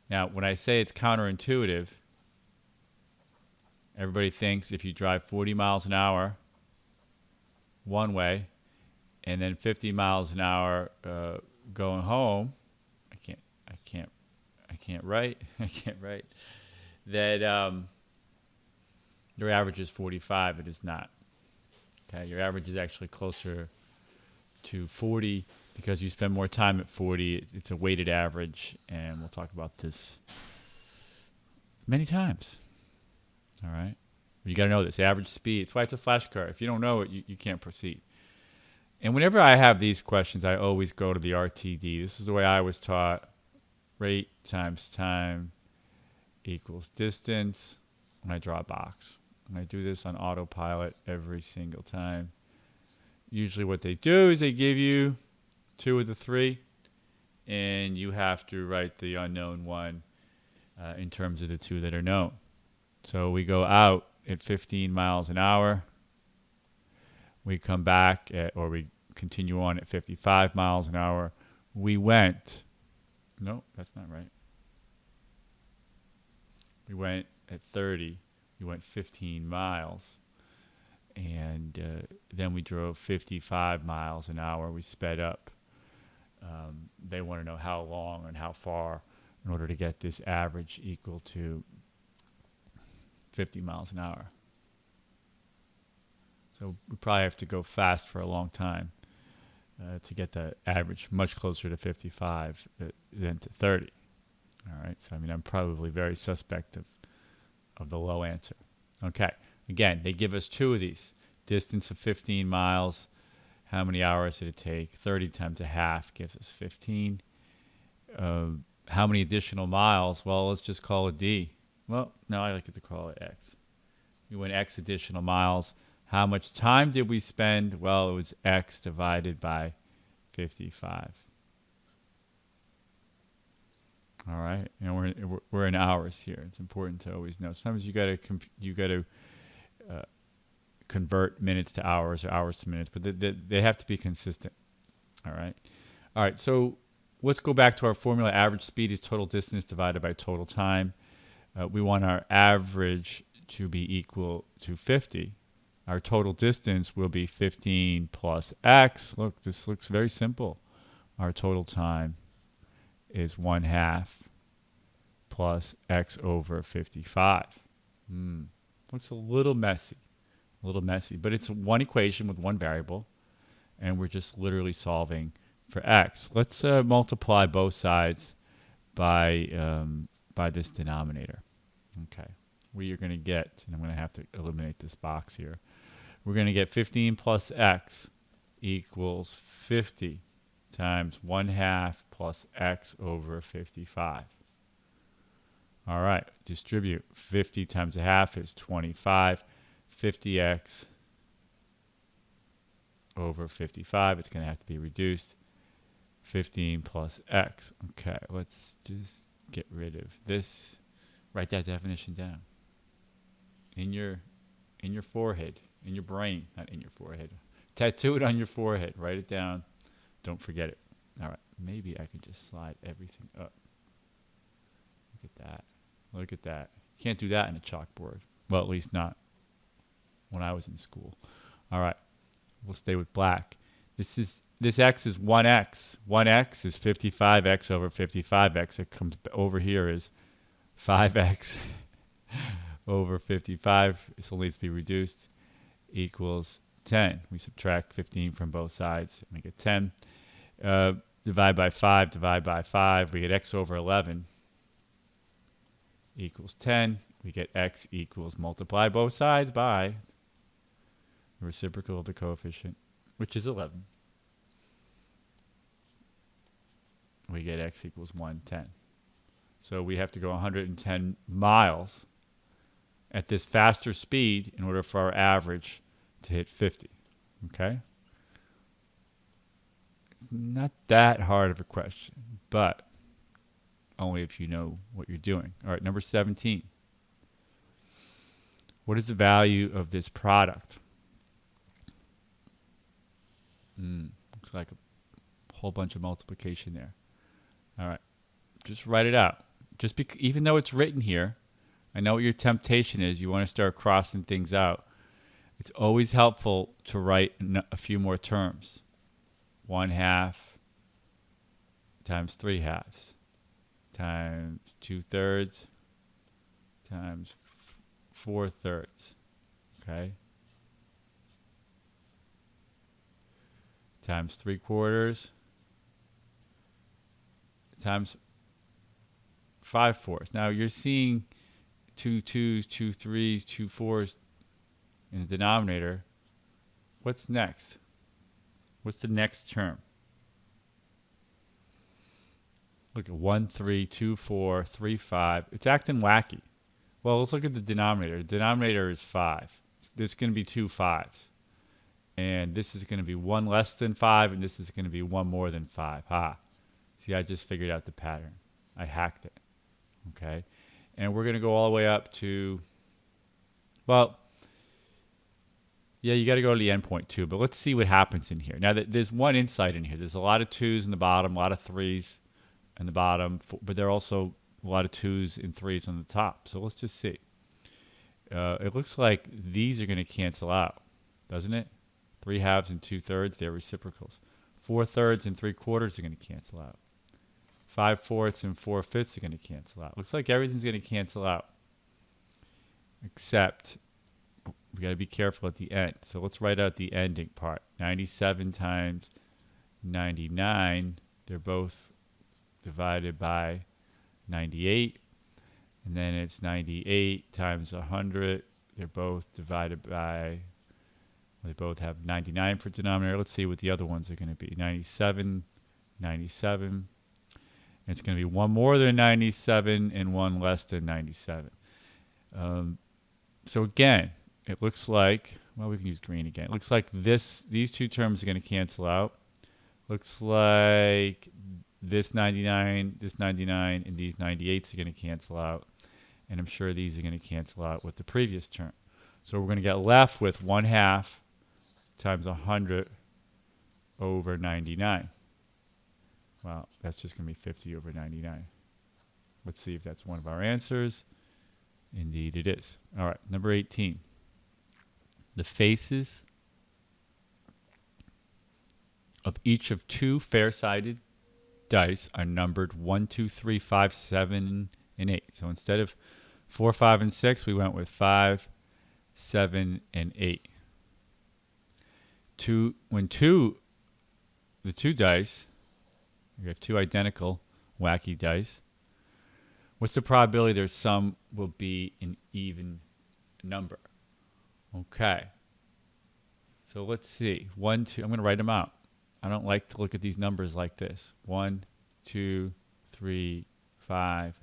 Now, when I say it's counterintuitive, everybody thinks if you drive 40 miles an hour one way and then 50 miles an hour going home. I can't write. I can't write. That your average is 45. It is not. Okay, your average is actually closer to 40 because you spend more time at 40. It's a weighted average, and we'll talk about this many times. All right, you got to know this average speed. It's why it's a flashcard. If you don't know it, you can't proceed. And whenever I have these questions, I always go to the RTD. This is the way I was taught. Rate times time equals distance. And I draw a box. And I do this on autopilot every single time. Usually what they do is they give you 2 of the 3, and you have to write the unknown one in terms of the 2 that are known. So we go out at 15 miles an hour. We come back or we continue on at 55 miles an hour. We went, no, that's not right. We went at 30. We went 15 miles. And then we drove 55 miles an hour. We sped up. They want to know how long and how far in order to get this average equal to 50 miles an hour. So we probably have to go fast for a long time to get the average much closer to 55 than to 30. All right. So, I mean, I'm probably very suspect of the low answer. Okay. Again, they give us 2 of these. Distance of 15 miles. How many hours did it take? 30 times a half gives us 15. How many additional miles? Well, let's just call it D. Well, no, I like it to call it X. We went X additional miles. How much time did we spend? Well, it was X divided by 55. All right, and we're in hours here. It's important to always know. Sometimes you got to convert minutes to hours or hours to minutes, but they have to be consistent. All right. So let's go back to our formula. Average speed is total distance divided by total time. We want our average to be equal to 50. Our total distance will be 15 plus X. Look, this looks very simple. Our total time is 1/2 plus X over 55. Looks a little messy, but it's one equation with one variable, and we're just literally solving for X. Let's multiply both sides by this denominator. Okay, we are going to get, and I'm going to have to eliminate this box here. We're going to get 15 plus X equals 50 times 1/2 plus X over 55. All right, distribute. 50 times 1/2 is 25. 50X over 55. It's going to have to be reduced. 15 plus X. Okay, let's just get rid of this. Write that definition down. In your forehead, in your brain, not in your forehead. Tattoo it on your forehead. Write it down. Don't forget it. All right, maybe I can just slide everything up. Look at that. You can't do that in a chalkboard. Well, at least not when I was in school. All right, we'll stay with black. This X is 1X. 1X is 55X over 55X. It comes over here is 5X over 55. This will need to be reduced. Equals 10. We subtract 15 from both sides and we get 10. Divide by 5. We get X over 11 equals 10. We get X equals multiply both sides by the reciprocal of the coefficient, which is 11. We get X equals 110. So we have to go 110 miles at this faster speed in order for our average to hit 50. Okay? It's not that hard of a question, but only if you know what you're doing. All right, number 17. What is the value of this product? Looks like a whole bunch of multiplication there. All right, just write it out. Even though it's written here, I know what your temptation is. You want to start crossing things out. It's always helpful to write a few more terms. 1/2 times 3/2 times 2/3 times 4/3, okay? Times 3/4 times 5/4. Now you're seeing 2 2s, 2 3s, 2 4s in the denominator. What's next? What's the next term? Look at 1 3, 2 4, 3 5. It's acting wacky. Well, let's look at the denominator. The denominator is 5. There's going to be 2 5s. And this is going to be 1 less than 5, and this is going to be 1 more than 5. See, I just figured out the pattern. I hacked it. Okay? And we're going to go all the way up to, well, yeah, you got to go to the endpoint too, but let's see what happens in here. Now, there's one insight in here. There's a lot of 2s in the bottom, a lot of 3s in the bottom, but there are also a lot of 2s and 3s on the top. So let's just see. It looks like these are going to cancel out, doesn't it? 3/2 and 2/3, they're reciprocals. 4/3 and 3/4 are going to cancel out. 5/4 and 4/5 are going to cancel out. Looks like everything's going to cancel out, except we got to be careful at the end. So let's write out the ending part. 97 times 99, they're both divided by 98. And then it's 98 times 100. They're both divided by, they both have 99 for denominator. Let's see what the other ones are going to be. 97, 97. And it's going to be 1 more than 97 and 1 less than 97. So again, it looks like, well, we can use green again. It looks like these two terms are going to cancel out. Looks like this 99, and these 98s are going to cancel out. And I'm sure these are going to cancel out with the previous term. So we're going to get left with 1/2 times 100 over 99. Well, that's just going to be 50 over 99. Let's see if that's one of our answers. Indeed it is. All right, number 18. The faces of each of 2 fair-sided dice are numbered 1, 2, 3, 5, 7, and 8. So instead of 4, 5, and 6, we went with 5, 7, and 8. When the 2 dice, we have 2 identical wacky dice, what's the probability their sum will be an even number? Okay. So let's see. 1, 2, I'm going to write them out. I don't like to look at these numbers like this. 1, 2, 3, 5,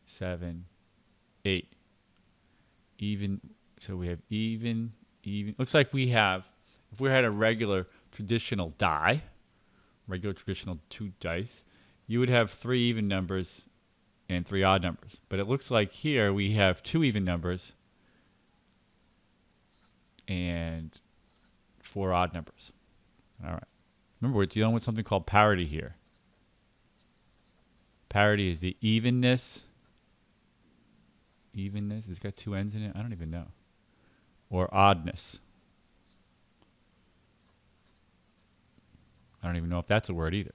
7, 8. Even, so we have even. Looks like we have, if we had a regular traditional die, regular traditional 2 dice, you would have 3 even numbers and 3 odd numbers. But it looks like here we have 2 even numbers and 4 odd numbers. All right. Remember, we're dealing with something called parity here. Parity is the evenness. Evenness. It's got 2 N's in it. I don't even know. Or oddness. I don't even know if that's a word either.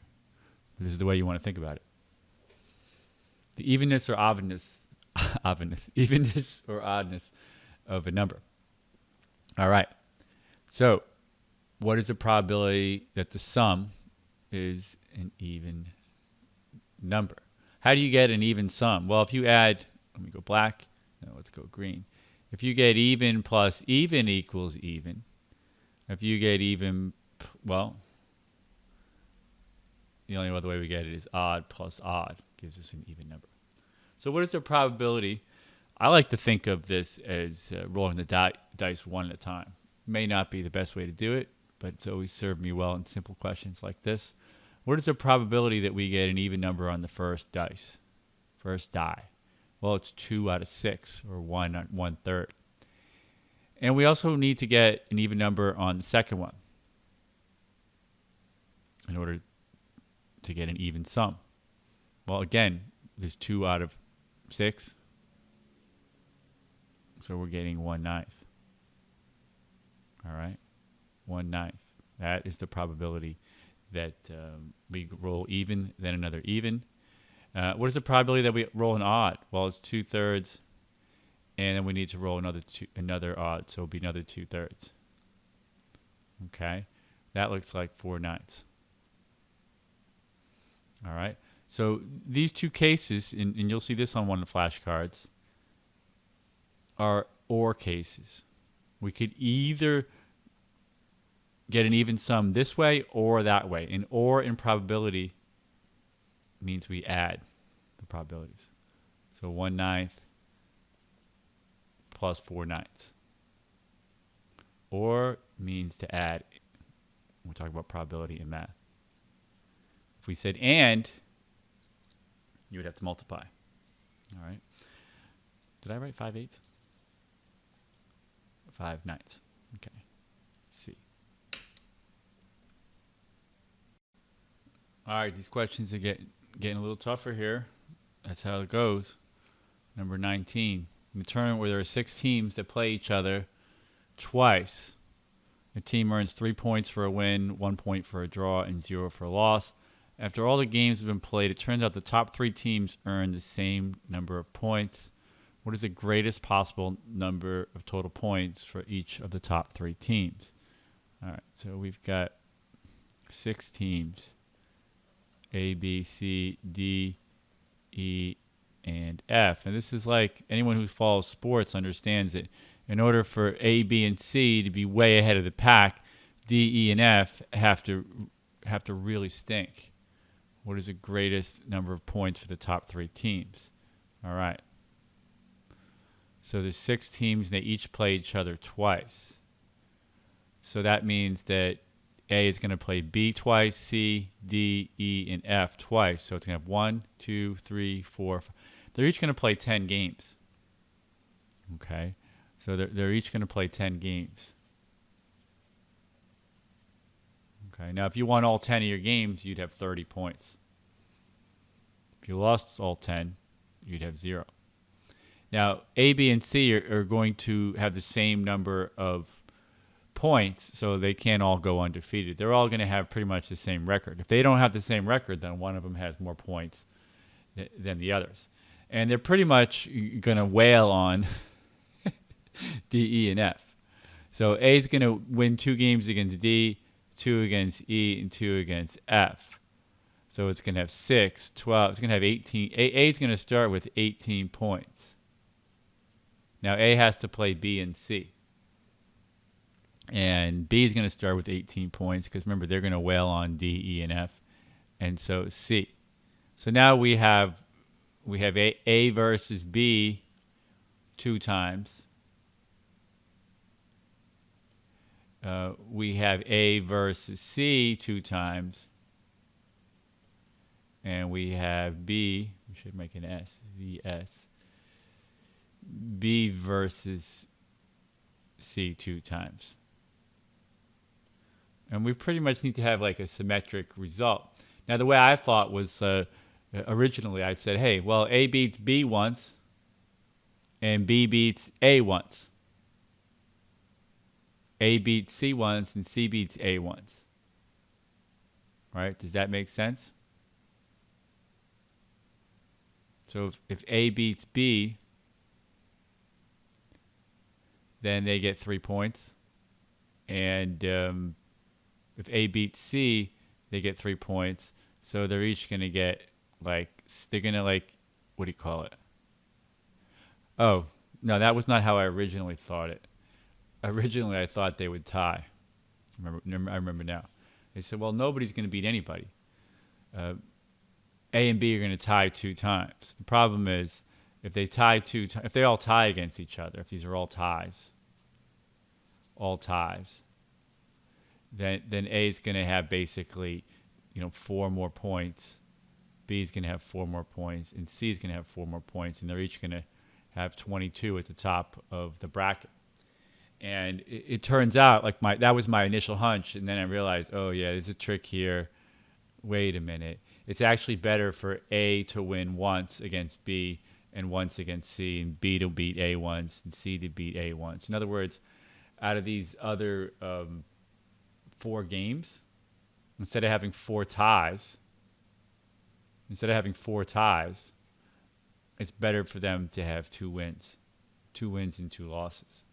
But this is the way you want to think about it. The evenness or oddness. Evenness or oddness of a number. All right. So, what is the probability that the sum is an even number? How do you get an even sum? Well, if you add, let me go black. No, let's go green. If you get even plus even equals even. If you get even, well, the only other way we get it is odd plus odd gives us an even number. So what is the probability? I like to think of this as rolling the dice one at a time. May not be the best way to do it, but it's always served me well in simple questions like this. What is the probability that we get an even number on the first dice, first die? Well, it's 2 out of 6, or 1/3. And we also need to get an even number on the second one in order to get an even sum. Well, again, there's 2 out of 6, so we're getting 1/9. All right, 1/9. That is the probability that we roll even, then another even. What is the probability that we roll an odd? Well, it's 2/3, and then we need to roll another odd, so it'll be another 2/3. Okay, that looks like 4/9. All right, so these two cases, and you'll see this on one of the flashcards, are OR cases. We could either get an even sum this way or that way. And OR in probability means we add the probabilities. So 1/9 plus 4/9. OR means to add. We're talking about probability in math. If we said and, you would have to multiply. All right. Did I write 5/8? 5/9. Okay. C. All right, these questions are getting a little tougher here. That's how it goes. Number 19. In a tournament where there are 6 teams that play each other twice, a team earns 3 points for a win, 1 point for a draw, and 0 for a loss. After all the games have been played, it turns out the top 3 teams earn the same number of points. What is the greatest possible number of total points for each of the top 3 teams? All right, so we've got 6 teams, A, B, C, D, E, and F. And this is like anyone who follows sports understands it. In order for A, B, and C to be way ahead of the pack, D, E, and F have to really stink. What is the greatest number of points for the top 3 teams? All right. So there's 6 teams, and they each play each other twice. So that means that A is going to play B twice, C, D, E, and F twice. So it's going to have 1, 2, 3, 4, 5. They're each going to play 10 games. Okay? So they're each going to play 10 games. Okay? Now, if you won all 10 of your games, you'd have 30 points. If you lost all 10, you'd have 0. Now, A, B, and C are going to have the same number of points, so they can't all go undefeated. They're all going to have pretty much the same record. If they don't have the same record, then one of them has more points than the others. And they're pretty much going to wail on D, E, and F. So A is going to win 2 games against D, 2 against E, and 2 against F. So it's going to have 6, 12. It's going to have 18. A is going to start with 18 points. Now, A has to play B and C. And B is going to start with 18 points because, remember, they're going to wail on D, E, and F. And so C. So now we have A versus B 2 times. We have A versus C 2 times. And we have B. We should make an S. VS. B versus C 2 times. And we pretty much need to have like a symmetric result. Now, the way I thought was originally I said, hey, well, A beats B once and B beats A once. A beats C once and C beats A once. Right? Does that make sense? So if A beats B, then they get 3 points. And if A beats C, they get 3 points. So they're each going to get, like, they're going to, like, what do you call it? Oh, no, that was not how I originally thought it. Originally, I thought they would tie. I remember now. They said, well, nobody's going to beat anybody. A and B are going to tie 2 times. The problem is, if they tie 2 times, if they all tie against each other, if these are all ties, then A is going to have basically, 4 more points. B is going to have 4 more points, and C is going to have 4 more points, and they're each going to have 22 at the top of the bracket. And it turns out, like that was my initial hunch, and then I realized, oh yeah, there's a trick here. Wait a minute. It's actually better for A to win once against B and once against C, and B to beat A once and C to beat A once. In other words, out of these other 4 games, instead of having 4 ties, it's better for them to have 2 wins. 2 wins and 2 losses.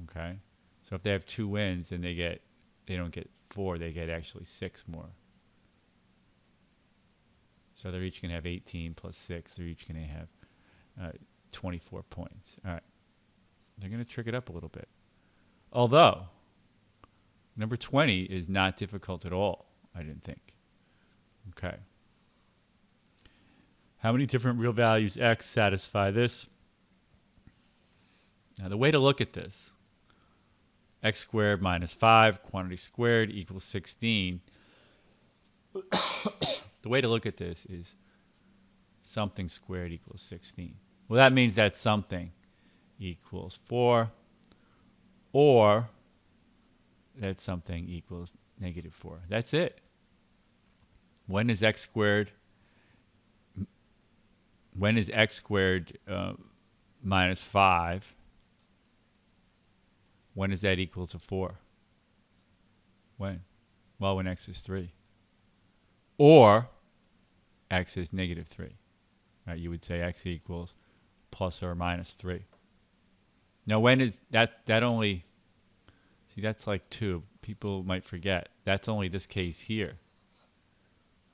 Okay? So if they have 2 wins, then they don't get 4, they get actually 6 more. So they're each going to have 18 plus 6. They're each going to have 24 points. All right. They're going to trick it up a little bit. Although, number 20 is not difficult at all, I didn't think. Okay. How many different real values x satisfy this? Now, the way to look at this, x squared minus 5, quantity squared equals 16. The way to look at this is something squared equals 16. Well, that means that something equals 4, or that something equals negative 4. That's it. When is x squared minus 5? When is that equal to 4? When? Well, when x is 3. Or x is negative 3. Right? You would say x equals plus or minus 3. Now, when is that only... See, that's like 2. People might forget. That's only this case here.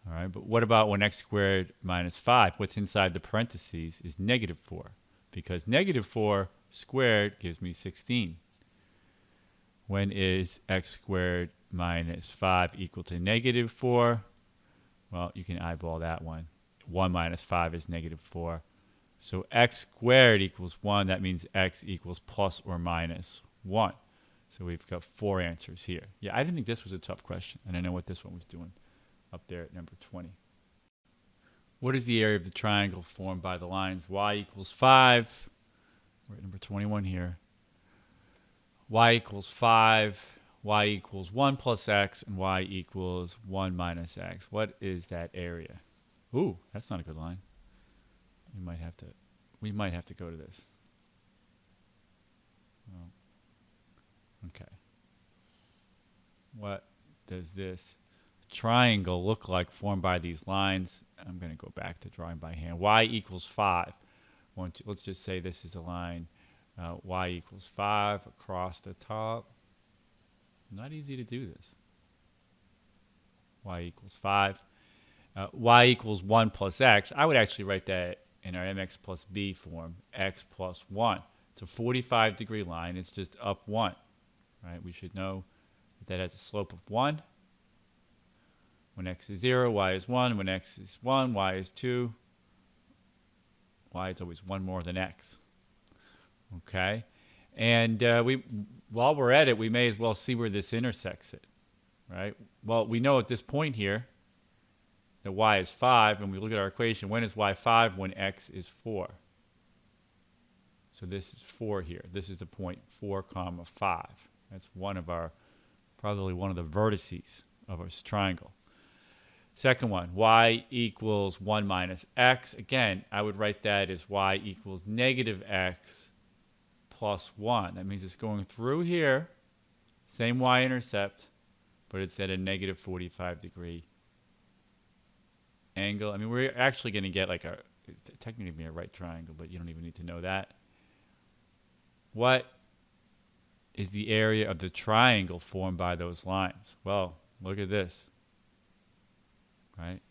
All right, but what about when x squared minus 5? What's inside the parentheses is negative 4. Because negative 4 squared gives me 16. When is x squared minus 5 equal to negative 4? Well, you can eyeball that one. 1 minus 5 is negative 4. So x squared equals 1. That means x equals plus or minus 1. So we've got 4 answers here. Yeah, I didn't think this was a tough question. And I know what this one was doing up there at number 20. What is the area of the triangle formed by the lines y equals 5? We're at number 21 here. Y equals 5, y equals 1 plus x, and y equals 1 minus x. What is that area? Ooh, that's not a good line. We might have to go to this. Oh. Okay. What does this triangle look like formed by these lines? I'm going to go back to drawing by hand. Y equals 5. Let's just say this is the line. Y equals 5 across the top. Not easy to do this. Y equals 5. Y equals 1 plus x. I would actually write that in our mx plus b form. X plus 1. It's a 45-degree line. It's just up 1. Right? We should know that has a slope of 1. When x is 0, y is 1. When x is 1, y is 2. Y is always 1 more than x. Okay? And while we're at it, we may as well see where this intersects it. Right? Well, we know at this point here that y is 5, and we look at our equation. When is y 5? When x is 4. So this is 4 here. This is the point 4, 5. That's probably one of the vertices of our triangle. Second one, y equals 1 minus x. Again, I would write that as y equals negative x plus 1. That means it's going through here, same y-intercept, but it's at a negative 45-degree angle. I mean, we're actually going to get like it's technically going to be a right triangle, but you don't even need to know that. What is the area of the triangle formed by those lines? Well, look at this. Right?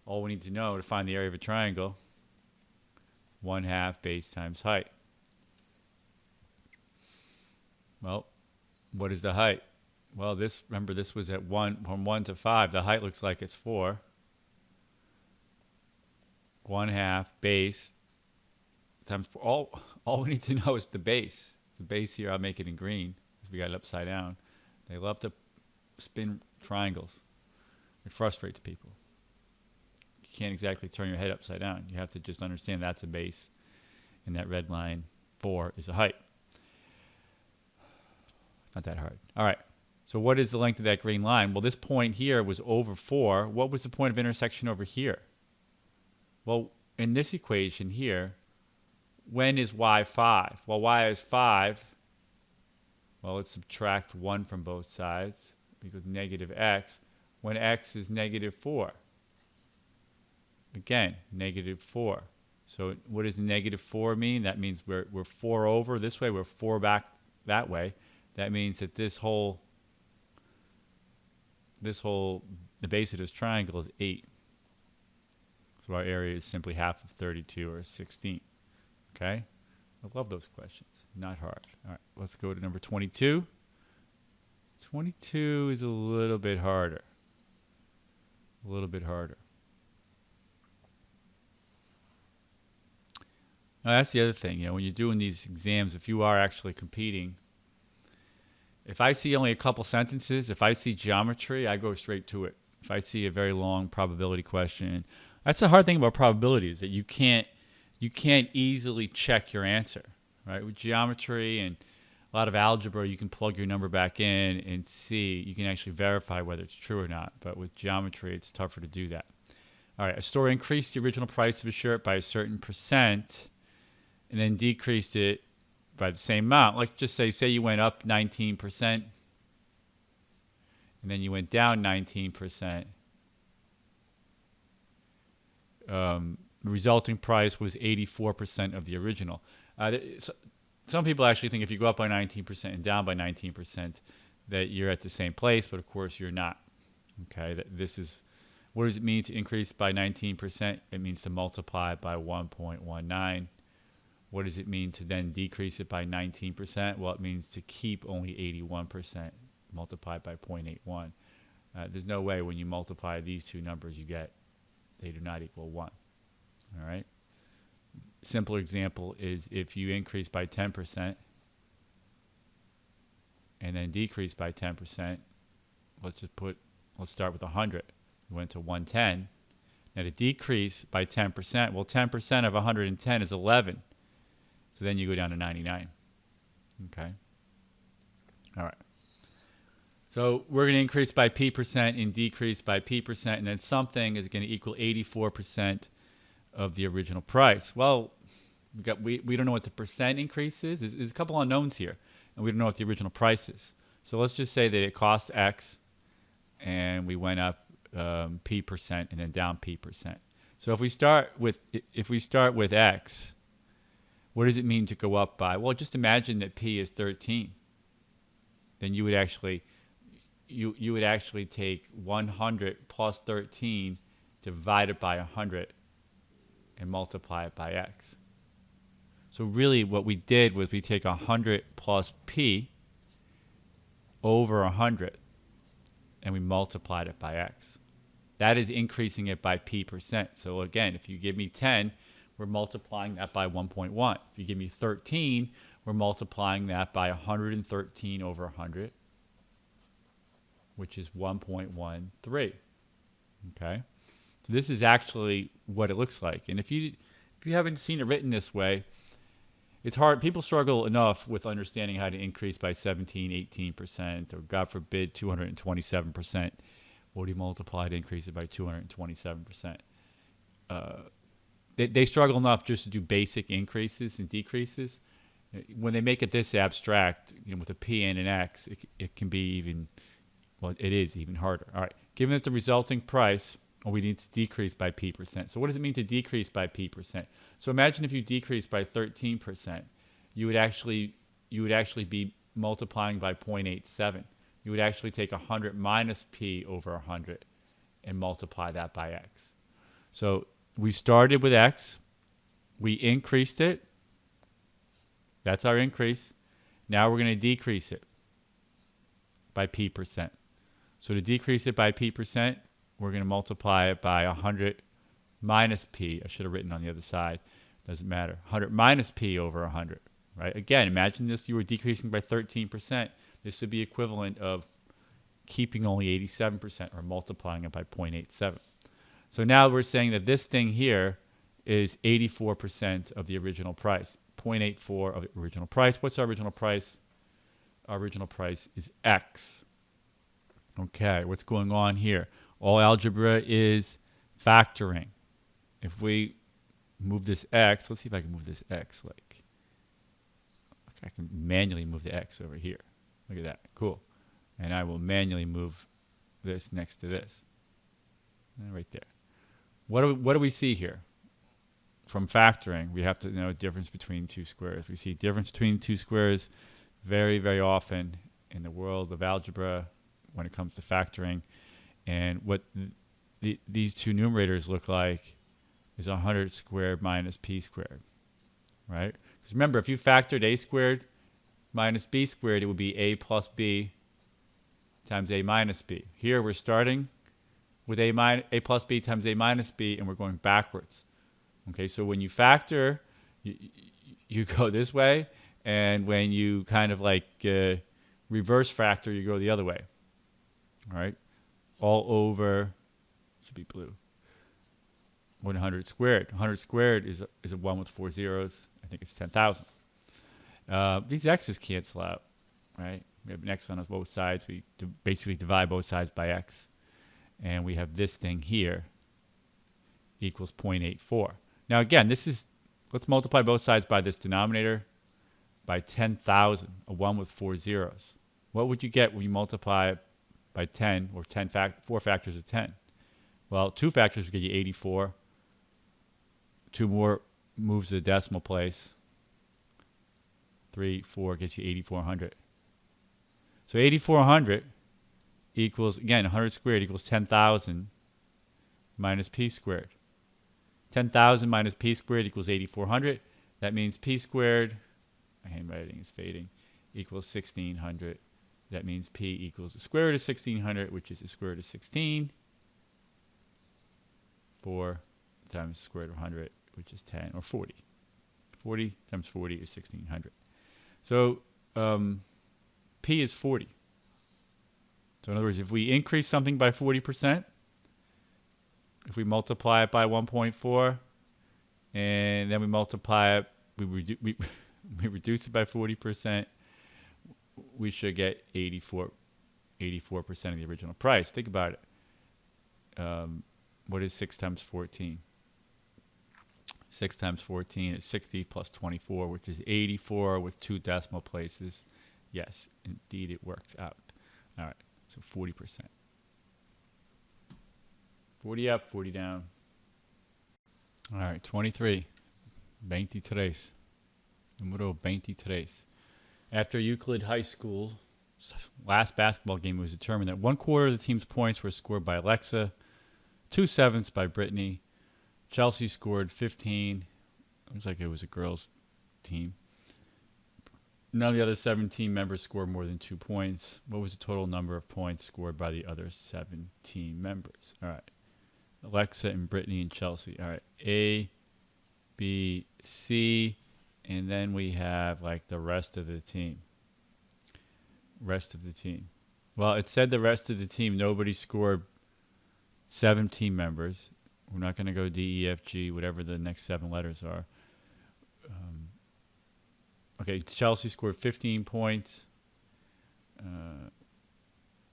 All we need to know to find the area of a triangle, 1/2 base times height. Well, what is the height? Well, remember this was at 1, from 1 to 5. The height looks like it's 4. 1/2 base times 4. All we need to know is the base. The base here, I'll make it in green because we got it upside down. They love to spin triangles. It frustrates people. You can't exactly turn your head upside down. You have to just understand that's a base, and that red line 4 is a height. Not that hard. All right. So what is the length of that green line? Well, this point here was over 4. What was the point of intersection over here? Well, in this equation here, when is y 5? Well, y is 5 Well, let's subtract 1 from both sides. Equals negative x when x is negative 4. Again, negative 4. So what does negative 4 mean? That means we're 4 over this way. We're 4 back that way. That means that the base of this triangle is 8. So our area is simply half of 32, or 16. Okay? I love those questions. Not hard. All right, let's go to number 22. 22 is a little bit harder. A little bit harder. Now, that's the other thing. When you're doing these exams, if you are actually competing, if I see only a couple sentences, if I see geometry, I go straight to it. If I see a very long probability question, that's the hard thing about probability, is that you can't easily check your answer, right? With geometry and a lot of algebra, you can plug your number back in and see. You can actually verify whether it's true or not. But with geometry, it's tougher to do that. All right, a store increased the original price of a shirt by a certain percent and then decreased it by the same amount. Like, just say you went up 19% and then you went down 19%. The resulting price was 84% of the original. Some people actually think if you go up by 19% and down by 19%, that you're at the same place, but of course you're not. Okay, what does it mean to increase by 19%? It means to multiply by 1.19. What does it mean to then decrease it by 19%? Well, it means to keep only 81% multiplied by 0.81. There's no way when you multiply these two numbers they do not equal 1. All right. Simpler example is if you increase by 10% and then decrease by 10%, let's start with 100. We went to 110. Now to decrease by 10%, well, 10% of 110 is 11. So then you go down to 99. Okay. All right. So we're going to increase by p% and decrease by p%, and then something is going to equal 84% of the original price. Well, we don't know what the percent increase is. There's a couple unknowns here, and we don't know what the original price is. So let's just say that it cost X, and we went up p% and then down p%. So if we start with X, what does it mean to go up by? Well, just imagine that p is 13. Then you would actually take 100 plus 13 divided by 100 and multiply it by X. So really what we did was we take 100 plus p over 100 and we multiplied it by X. That is increasing it by p%. So again, if you give me 10, we're multiplying that by 1.1. If you give me 13, we're multiplying that by 113 over 100, which is 1.13. Okay? So this is actually what it looks like. And if you haven't seen it written this way, it's hard. People struggle enough with understanding how to increase by 17, 18%, or God forbid, 227%. What do you multiply to increase it by 227%? They struggle enough just to do basic increases and decreases. When they make it this abstract, with a p and an x, it can be even, well, it is even harder. All right, given that the resulting price, we need to decrease by p%. So what does it mean to decrease by p%? So imagine if you decrease by 13%, you would actually be multiplying by 0.87. You would actually take 100 minus p over 100 and multiply that by x. So we started with x, we increased it. That's our increase. Now we're going to decrease it by p%. So to decrease it by p%, we're going to multiply it by 100 minus p. I should have written on the other side. Doesn't matter. 100 minus p over 100. Right? Again, imagine this. You were decreasing by 13%. This would be equivalent of keeping only 87% or multiplying it by 0.87. So now we're saying that this thing here is 84% of the original price. 0.84 of the original price. What's our original price? Our original price is X. Okay, what's going on here? All algebra is factoring. If we move this X, let's see if I can move this X. I can manually move the X over here. Look at that. Cool. And I will manually move this next to this. Right there. What do we see here? From factoring, we have to know the difference between two squares. We see difference between two squares very, very often in the world of algebra when it comes to factoring. And what these two numerators look like is 100 squared minus p squared, right? Because remember, if you factored a squared minus b squared, it would be a plus b times a minus b. Here we're starting with a plus b times a minus b, and we're going backwards. Okay, so when you factor, you go this way, and when you kind of like reverse factor, you go the other way. All right, all over, should be blue. 100 squared. 100 squared is a 1 with 4 zeros. I think it's 10,000. These x's cancel out, right? We have an x on both sides. We basically divide both sides by x. And we have this thing here equals 0.84. Now again, let's multiply both sides by this denominator by 10,000, a 1 with 4 zeros. What would you get when you multiply it by 10, or 4 factors of 10? Well, 2 factors would get you 84. 2 more moves the decimal place. 3, 4 gets you 8,400. So 8,400 equals, again, 100 squared equals 10,000 minus p squared. 10,000 minus p squared equals 8,400. That means p squared, my handwriting is fading, equals 1,600. That means p equals the square root of 1,600, which is the square root of 16. 4 times the square root of 100, which is 10, or 40. 40 times 40 is 1,600. So p is 40. So in other words, if we increase something by 40%, if we multiply it by 1.4, and then we multiply it, we reduce it by 40%, we should get 84% of the original price. Think about it. What is 6 times 14? 6 times 14 is 60 plus 24, which is 84 with 2 decimal places. Yes, indeed it works out. All right, so 40%. 40 up, 40 down. All right, 23. 23. Número 23. After Euclid High School, last basketball game, it was determined that 1/4 of the team's points were scored by Alexa, 2/7 by Brittany. Chelsea scored 15. Looks like it was a girls' team. None of the other 17 members scored more than 2 points. What was the total number of points scored by the other 17 members? All right. Alexa and Brittany and Chelsea. All right. A, B, C, and then we have like the rest of the team. Rest of the team. Well, it said the rest of the team, nobody scored 17 members. We're not going to go D, E, F, G, whatever the next 7 letters are. Okay, Chelsea scored 15 points.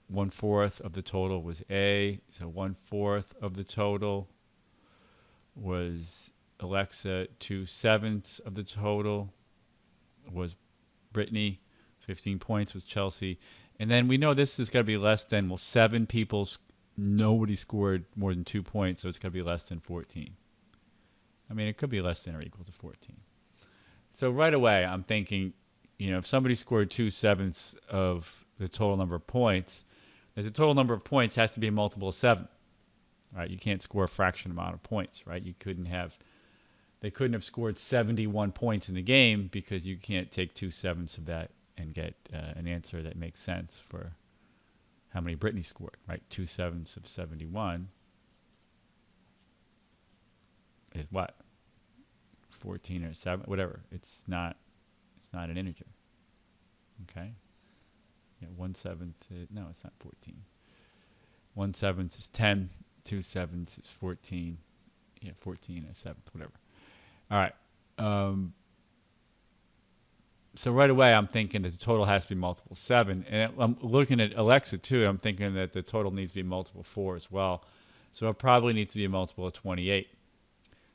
1/4 of the total was A. So 1/4 of the total was Alexa. 2/7 of the total was Brittany. 15 points was Chelsea. And then we know this is going to be less than, well, 7 people. Nobody scored more than 2 points, so it's going to be less than 14. I mean, it could be less than or equal to 14. So right away, I'm thinking, if somebody scored 2/7 of the total number of points, the total number of points has to be a multiple of 7. Right? You can't score a fraction amount of points, right? They couldn't have scored 71 points in the game because you can't take 2/7 of that and get an answer that makes sense for how many Brittany scored, right? 2/7 of 71 is what? 14 or 7, whatever. It's not an integer. Okay? Yeah, 1/7 no, it's not 14. 1/7 is 10, 2/7 is 14. Yeah, 14 and 7, whatever. All right. So right away, I'm thinking that the total has to be multiple 7. And I'm looking at Alexa, too. And I'm thinking that the total needs to be multiple 4 as well. So it probably needs to be a multiple of 28.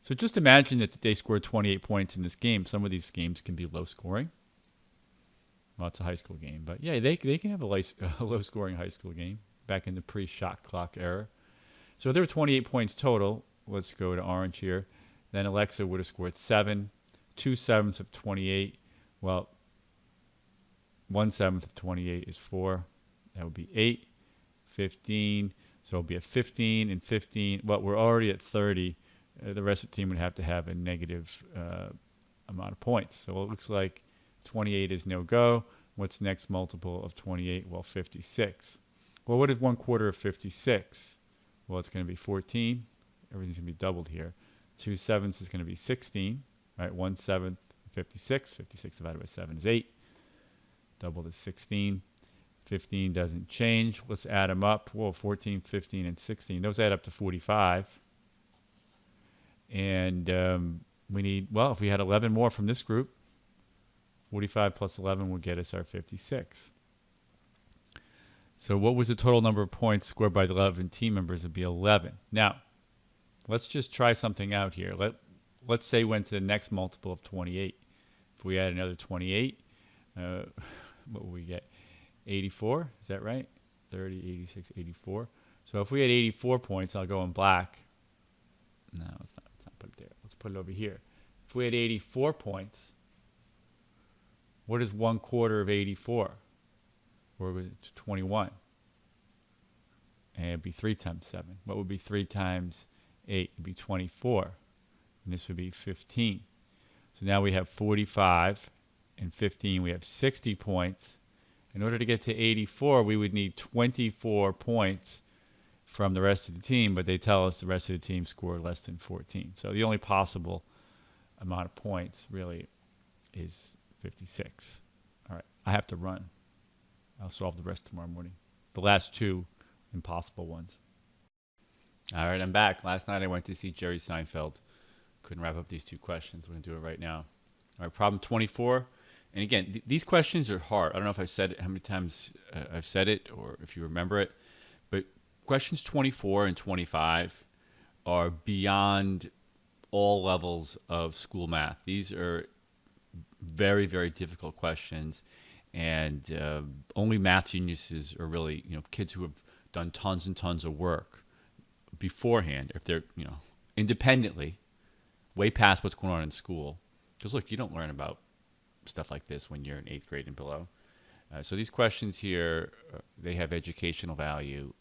So just imagine that they scored 28 points in this game. Some of these games can be low scoring. Well, it's a high school game, but yeah, they can have a low-scoring high school game back in the pre-shot clock era. So there were 28 points total. Let's go to orange here. Then Alexa would have scored 7, 2/7 of 28. Well, 1/7 of 28 is 4. That would be 8, 15. So it'll be a 15 and 15. Well, we're already at 30. The rest of the team would have to have a negative amount of points. So it looks like 28 is no go. What's next multiple of 28? Well, 56. Well, what is 1/4 of 56? Well, it's going to be 14. Everything's going to be doubled here. 2/7 is going to be 16. Right? 1/7 56. 56 divided by 7 is 8. Doubled is 16. 15 doesn't change. Let's add them up. Whoa, 14, 15, and 16. Those add up to 45. And we need, well, if we had 11 more from this group, 45 plus 11 would get us our 56. So what was the total number of points scored by the 11 team members? It would be 11. Now, let's just try something out here. Let's say we went to the next multiple of 28. If we add another 28, what would we get? 84, is that right? 30, 86, 84. So if we had 84 points, I'll go in black. No, let's not put it there. Let's put it over here. If we had 84 points, what is 1/4 of 84? Or was it 21? And it'd be 3 times 7. What would be 3 times 8? It'd be 24. And this would be 15. So now we have 45 and 15. We have 60 points. In order to get to 84, we would need 24 points from the rest of the team, but they tell us the rest of the team scored less than 14. So the only possible amount of points really is 56. All right, I have to run. I'll solve the rest tomorrow morning. The last 2 impossible ones. All right, I'm back. Last night I went to see Jerry Seinfeld. Couldn't wrap up these 2 questions. We're going to do it right now. All right, problem 24. And again, these questions are hard. I don't know if I said it, how many times I've said it, or if you remember it. But questions 24 and 25 are beyond all levels of school math. These are very, very difficult questions. And only math geniuses are really, kids who have done tons and tons of work beforehand, if they're, independently, way past what's going on in school. Because look, you don't learn about stuff like this when you're in 8th grade and below. So these questions here, they have educational value,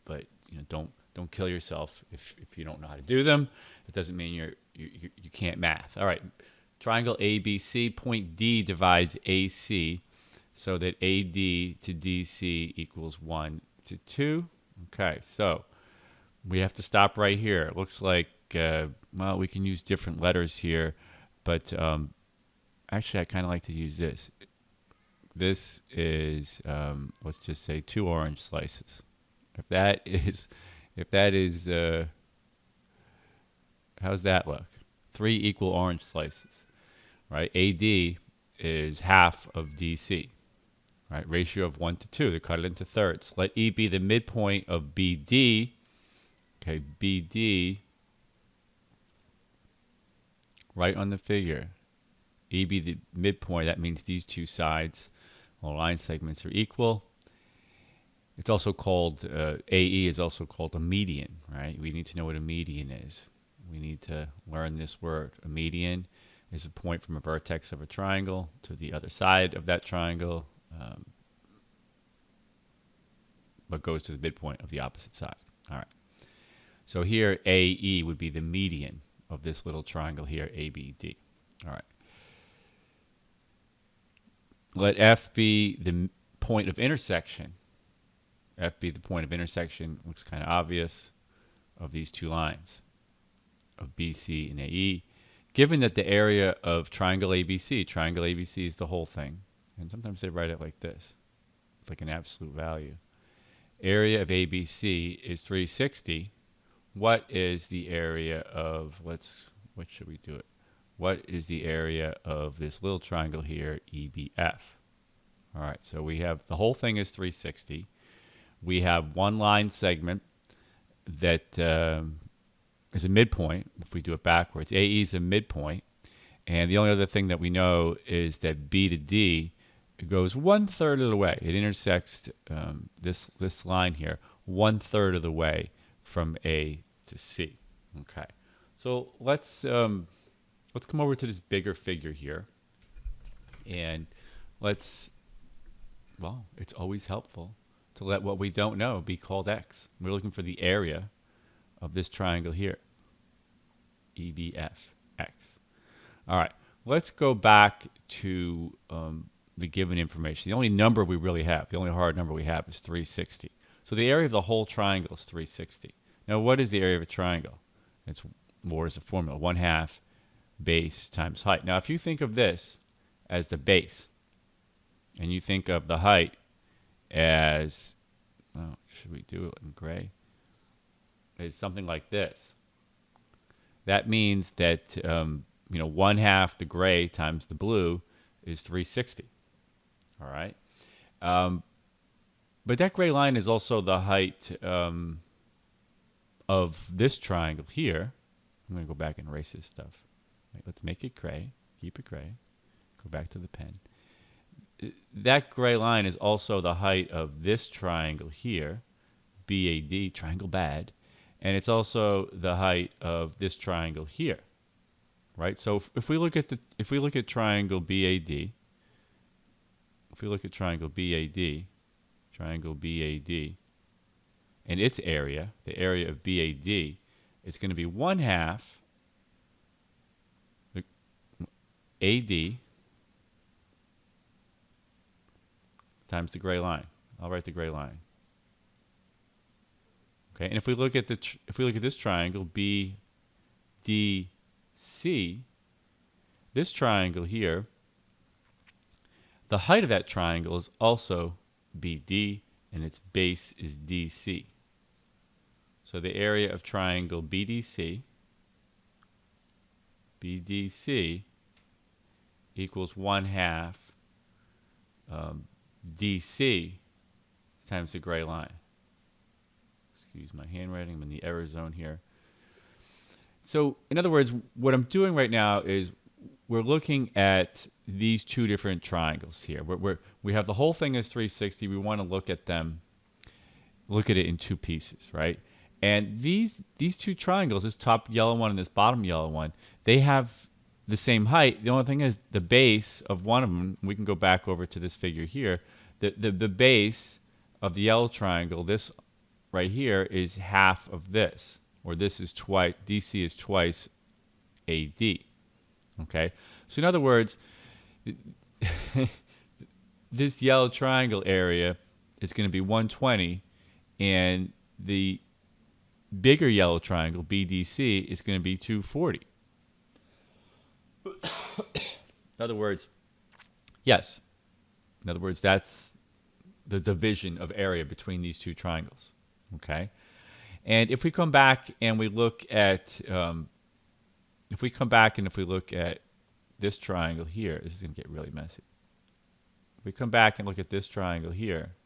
but don't kill yourself if you don't know how to do them. It doesn't mean you can't math. All right, triangle ABC, point D divides AC, so that AD to DC equals 1 to 2. Okay, so we have to stop right here. It looks like well, we can use different letters here, but actually, I kind of like to use this. This is, let's just say 2 orange slices. If that is, how's that look? 3 equal orange slices, right? AD is half of DC, right? Ratio of 1 to 2. They cut it into thirds. Let E be the midpoint of BD. Okay, BD, right on the figure. E be the midpoint. That means these 2 sides, well, line segments are equal. It's also called, AE is also called a median, right? We need to know what a median is. We need to learn this word. A median is a point from a vertex of a triangle to the other side of that triangle, but goes to the midpoint of the opposite side. All right. So here, AE would be the median of this little triangle here, ABD. All right. Let F be the point of intersection. F be the point of intersection, looks kind of obvious, of these 2 lines, of BC and AE. Given that the area of triangle ABC is the whole thing, and sometimes they write it like this, like an absolute value. Area of ABC is 360. What is the area of, what should we do it? What is the area of this little triangle here, EBF? All right, so we have, the whole thing is 360. We have one line segment that is a midpoint. If we do it backwards, AE is a midpoint. And the only other thing that we know is that B to D it goes 1/3 of the way. It intersects this line here 1/3 of the way from A to C. Okay, so let's come over to this bigger figure here, and let's, well, it's always helpful to let what we don't know be called x. We're looking for the area of this triangle here, EBF, x. All right, let's go back to the given information. The only number we really have, the only hard number we have is 360. So the area of the whole triangle is 360. Now, what is the area of a triangle? It's, what is the formula? 1/2 base times height. Now, if you think of this as the base, and you think of the height as, well, should we do it in gray? It's something like this. That means that 1/2 the gray times the blue is 360. All right. But that gray line is also the height of this triangle here. I'm going to go back and erase this stuff. Right, let's make it gray. Keep it gray. Go back to the pen. That gray line is also the height of this triangle here, BAD, triangle bad, and it's also the height of this triangle here, right? So if we look at triangle BAD, triangle BAD, and its area, the area of BAD, it's going to be 1/2 AD times the gray line. I'll write the gray line. Okay, and if we look at this triangle BDC, this triangle here, the height of that triangle is also BD, and its base is DC. So the area of triangle BDC equals 1/2 DC times the gray line. Excuse my handwriting, I'm in the error zone here. So in other words, what I'm doing right now is we're looking at these two different triangles here. We have the whole thing as 360. We want to look at it in two pieces, right? And these two triangles, this top yellow one and this bottom yellow one, they have the same height. The only thing is the base of one of them, we can go back over to this figure here, the base of the yellow triangle, this right here, is half of this, or this is twice, DC is twice AD. Okay, so in other words, this yellow triangle area is going to be 120, and the bigger yellow triangle, BDC, is going to be 240. In other words, yes. In other words, that's the division of area between these two triangles. Okay, and if we come back and we look at this triangle here, this is going to get really messy. If we come back and look at this triangle here,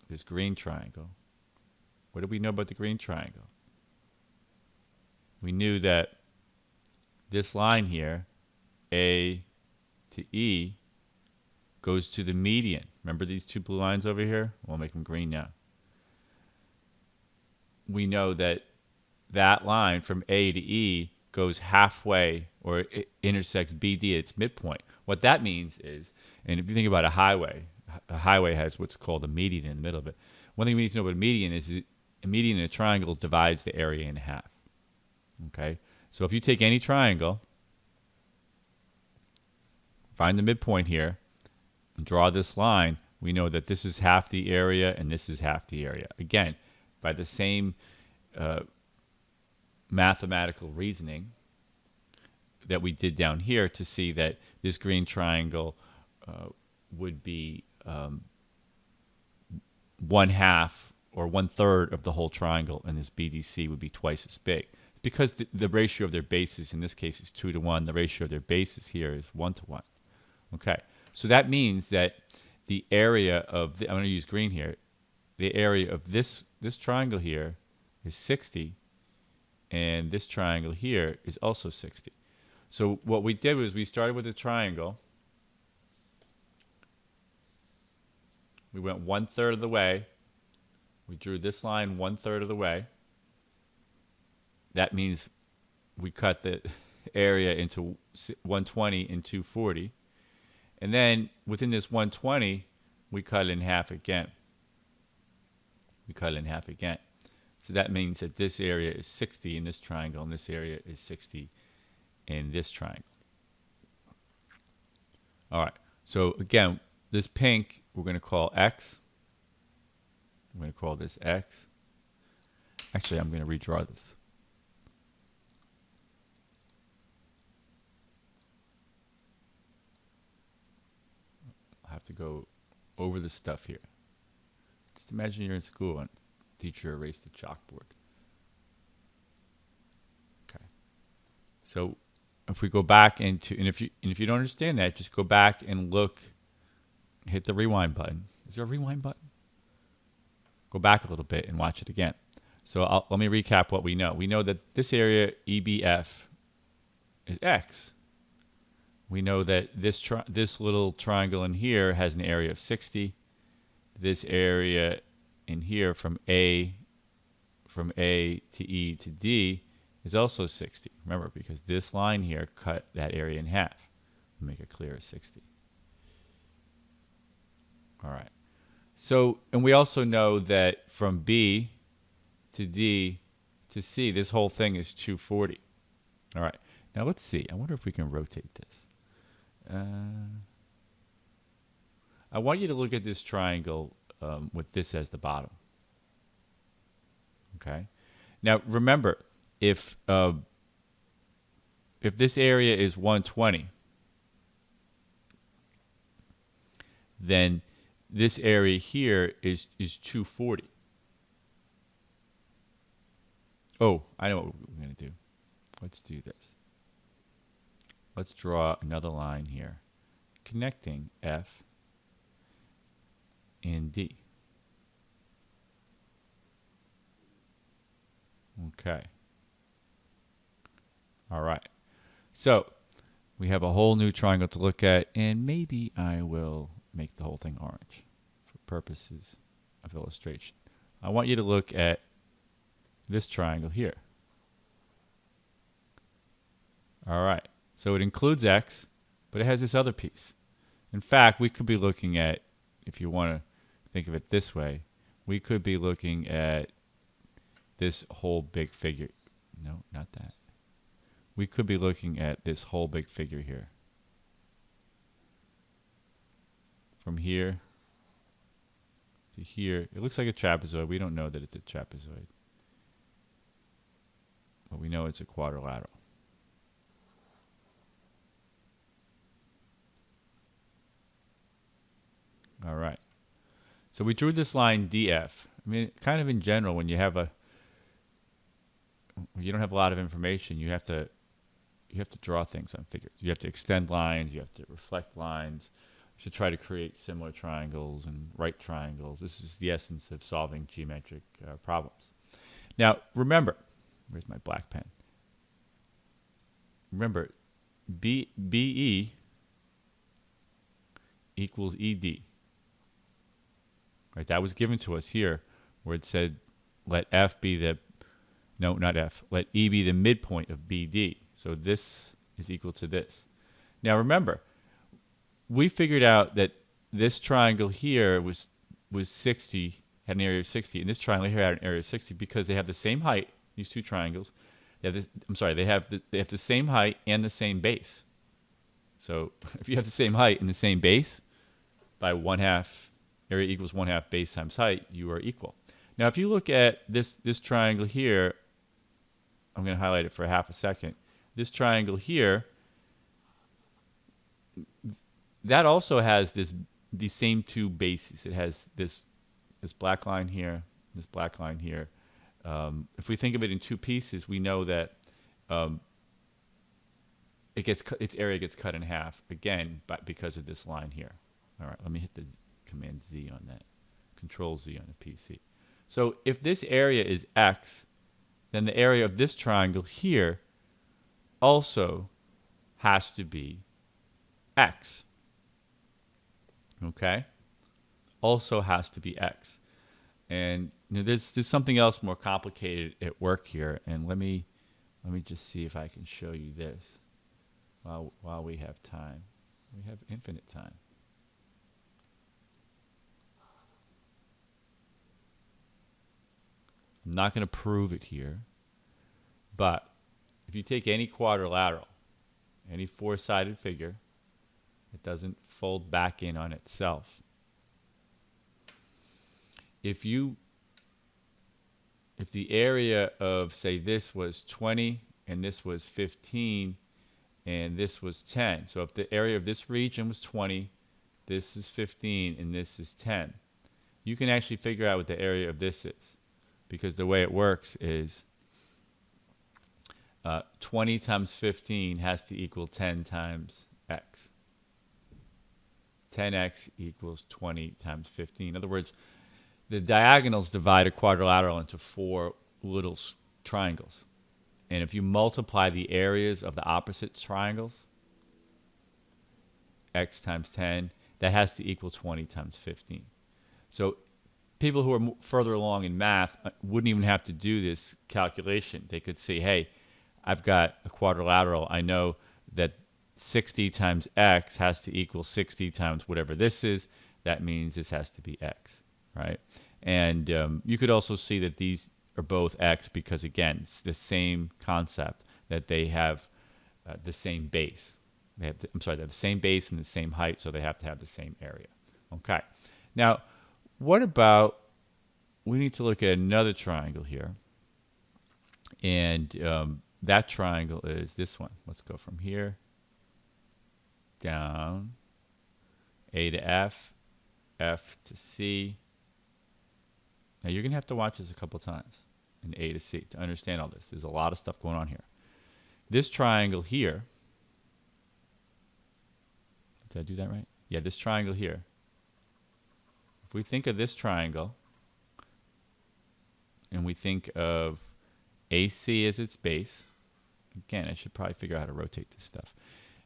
this green triangle, what do we know about the green triangle? We knew that this line here, A to E, goes to the median. Remember these two blue lines over here? We'll make them green now. We know that that line from A to E goes halfway, or it intersects BD at its midpoint. What that means is, and if you think about a highway has what's called a median in the middle of it. One thing we need to know about a median is that a median in a triangle divides the area in half. Okay? So if you take any triangle, find the midpoint here, and draw this line, we know that this is half the area and this is half the area. Again, by the same mathematical reasoning that we did down here to see that this green triangle would be 1/2 or 1/3 of the whole triangle, and this BDC would be twice as big. It's because the ratio of their bases in this case is 2-to-1. The ratio of their bases here is 1-to-1. Okay, so that means that the area of I'm going to use green here. The area of this triangle here is 60, and this triangle here is also 60. So what we did was we started with a triangle, We went 1/3 of the way. We drew this line 1/3 of the way. That means we cut the area into 120 and 240. And then within this 120, we cut it in half again. We cut it in half again. So that means that this area is 60 in this triangle, and this area is 60 in this triangle. All right. So again, this pink we're going to call X. I'm going to call this X. Actually, I'm going to redraw this. I'll have to go over the stuff here. Just imagine you're in school and teacher erased the chalkboard. Okay. So if we go back into, and if you don't understand that, just go back and look, hit the rewind button. Is there a rewind button? Go back a little bit and watch it again. So let me recap what we know. We know that this area, EBF, is X. We know that this little triangle in here has an area of 60. This area in here from A to E to D is also 60. Remember, because this line here cut that area in half. We'll make it clear as 60. All right. So, and we also know that from B to D to C, this whole thing is 240. All right. Now let's see. I wonder if we can rotate this. I want you to look at this triangle with this as the bottom. Okay. Now remember, if this area is 120, then this area here is 240. Oh, I know what we're going to do. Let's do this. Let's draw another line here connecting F and D. Okay. All right. So we have a whole new triangle to look at, and maybe I will make the whole thing orange for purposes of illustration. I want you to look at this triangle here. All right. So it includes X, but it has this other piece. In fact, we could be looking at, if you want to think of it this way, we could be looking at this whole big figure. No, not that. We could be looking at this whole big figure here. From here to here. It looks like a trapezoid. We don't know that it's a trapezoid. But we know it's a quadrilateral. All right. So we drew this line DF. I mean, kind of in general, when you have you don't have a lot of information, you have to draw things on figures. You have to extend lines. You have to reflect lines. You should try to create similar triangles and right triangles. This is the essence of solving geometric problems. Now, remember, where's my black pen? Remember, BE equals ED. Right, that was given to us here, where it said, let F be the, no, not F, let E be the midpoint of BD. So this is equal to this. Now remember, we figured out that this triangle here was 60, had an area of 60, and this triangle here had an area of 60 because they have the same height. These two triangles, they have this, they have the same height and the same base. So if you have the same height and the same base, by 1/2, area equals 1/2 base times height, you are equal. Now if you look at this triangle here, I'm going to highlight it for half a second. This triangle here, that also has these same two bases. It has this black line here, this black line here. If we think of it in two pieces, we know that its area gets cut in half again, but because of this line here. All right, let me hit the Command Z on that, Control Z on the PC. So if this area is X, then the area of this triangle here also has to be X. Okay? also has to be x. And there's something else more complicated at work here. And let me just see if I can show you this while we have time. We have infinite time. I'm not going to prove it here, but if you take any quadrilateral, any four-sided figure, it doesn't fold back in on itself. If the area of, say, this was 20 and this was 15 and this was 10, so if the area of this region was 20, this is 15 and this is 10, you can actually figure out what the area of this is, because the way it works is 20 times 15 has to equal 10 times x. 10x equals 20 times 15. In other words, the diagonals divide a quadrilateral into four little triangles. And if you multiply the areas of the opposite triangles, x times 10, that has to equal 20 times 15. So people who are further along in math wouldn't even have to do this calculation. They could say, hey, I've got a quadrilateral. I know that 60 times x has to equal 60 times whatever this is. That means this has to be x, right? And you could also see that these are both x because, again, it's the same concept, that they have the same base. They have they have the same base and the same height, so they have to have the same area. Okay. Now, what about, we need to look at another triangle here. And that triangle is this one. Let's go from here down, A to F, F to C. Now, you're going to have to watch this a couple times in A to C to understand all this. There's a lot of stuff going on here. This triangle here, did I do that right? Yeah, this triangle here. If we think of this triangle, and we think of AC as its base, again, I should probably figure out how to rotate this stuff.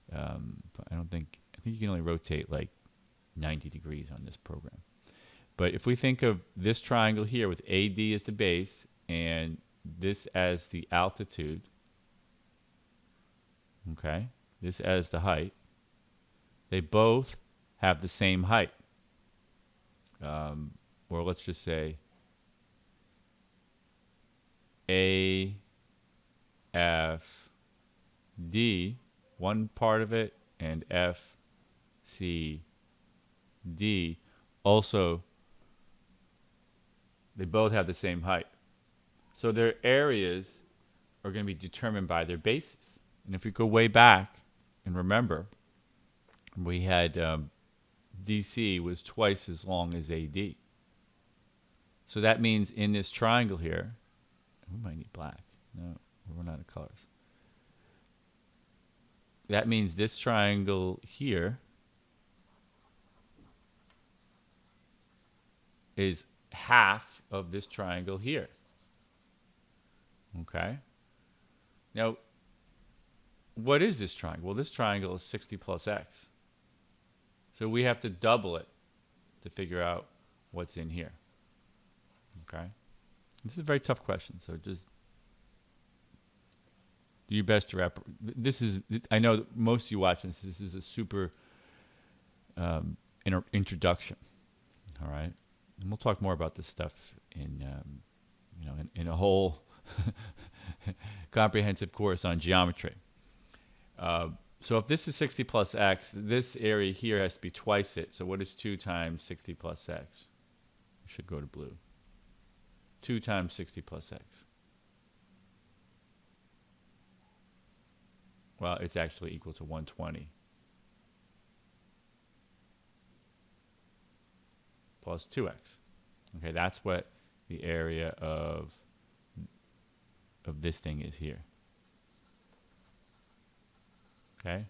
But I think you can only rotate like 90 degrees on this program. But if we think of this triangle here with AD as the base and this as the altitude, okay, this as the height, they both have the same height. Or let's just say A, F, D, one part of it, and F, C, D, also, they both have the same height. So their areas are going to be determined by their bases. And if we go way back and remember, we had DC was twice as long as AD. So that means in this triangle here, we might need black. No, we're out of colors. That means this triangle here is half of this triangle here. Okay? Now, what is this triangle? Well, this triangle is 60 plus x. So we have to double it to figure out what's in here. Okay? This is a very tough question, so just do your best to wrap. This is, I know that most of you watching this is a super introduction. All right? And we'll talk more about this stuff in a whole comprehensive course on geometry. So if this is 60 plus x, this area here has to be twice it. So what is 2 times 60 plus x? We should go to blue. 2 times 60 plus x. Well, it's actually equal to 120 plus 2x. Okay, that's what the area of this thing is here. Okay?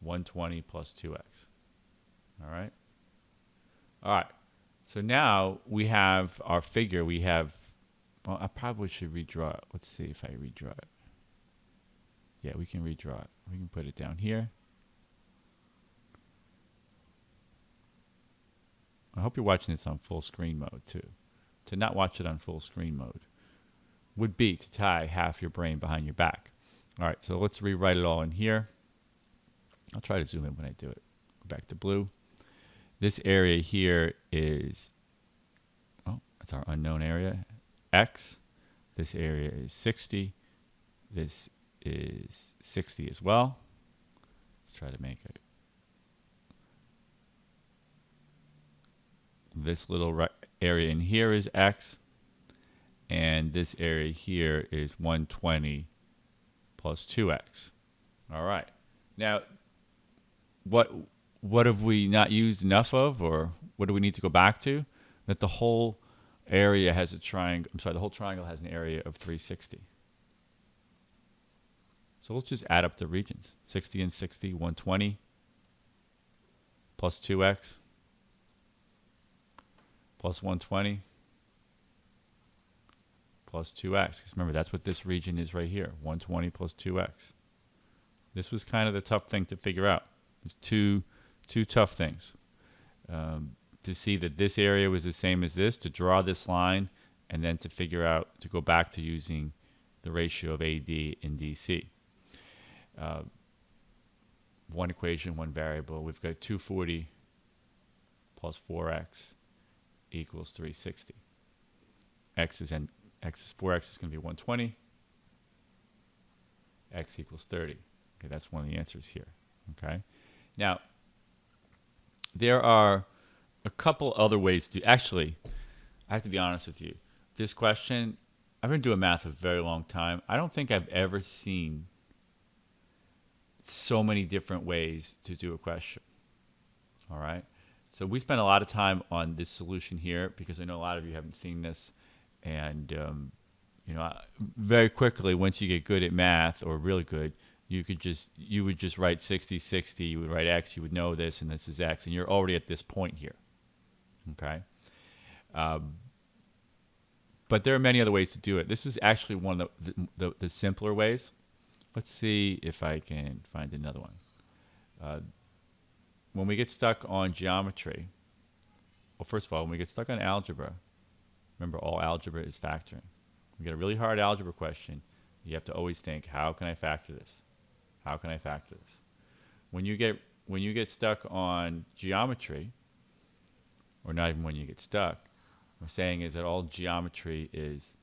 120 plus 2x. All right? All right. So now we have our figure. We have, well, I probably should redraw it. Let's see if I redraw it. Yeah, we can redraw it. We can put it down here. hope you're watching this on full screen mode too. To not watch it on full screen mode would be to tie half your brain behind your back. All right, so let's rewrite it all in here. I'll try to zoom in when I do it. Go back to blue. This area here is, oh, that's our unknown area, X. This area is 60. This is 60 as well. Let's try to make it. This little area in here is X. And this area here is 120 plus 2X. All right. Now, what have we not used enough of, or what do we need to go back to? That the whole area has a triangle. I'm sorry, the whole triangle has an area of 360. So let's just add up the regions. 60 and 60, 120 plus 2x plus 120 plus 2x. Because remember, that's what this region is right here, 120 plus 2x. This was kind of the tough thing to figure out. There's two tough things. To see that this area was the same as this, to draw this line, and then to figure out, to go back to using the ratio of AD and DC. One equation, one variable. We've got 240 plus 4x equals 360. 4x is going to be 120. X equals 30. Okay, that's one of the answers here. Okay. Now, there are a couple other ways to actually, I have to be honest with you. This question, I've been doing math a very long time. I don't think I've ever seen so many different ways to do a question. All right. So we spent a lot of time on this solution here because I know a lot of you haven't seen this. And, you know, very quickly, once you get good at math or really good, you would just write 60, 60, you would write X, you would know this, and this is X, and you're already at this point here. Okay. But there are many other ways to do it. This is actually one of the simpler ways. Let's see if I can find another one. When we get stuck on geometry, well, first of all, when we get stuck on algebra, remember all algebra is factoring. We get a really hard algebra question, you have to always think, how can I factor this? How can I factor this? When you get stuck on geometry, or not even when you get stuck, what I'm saying is that all geometry is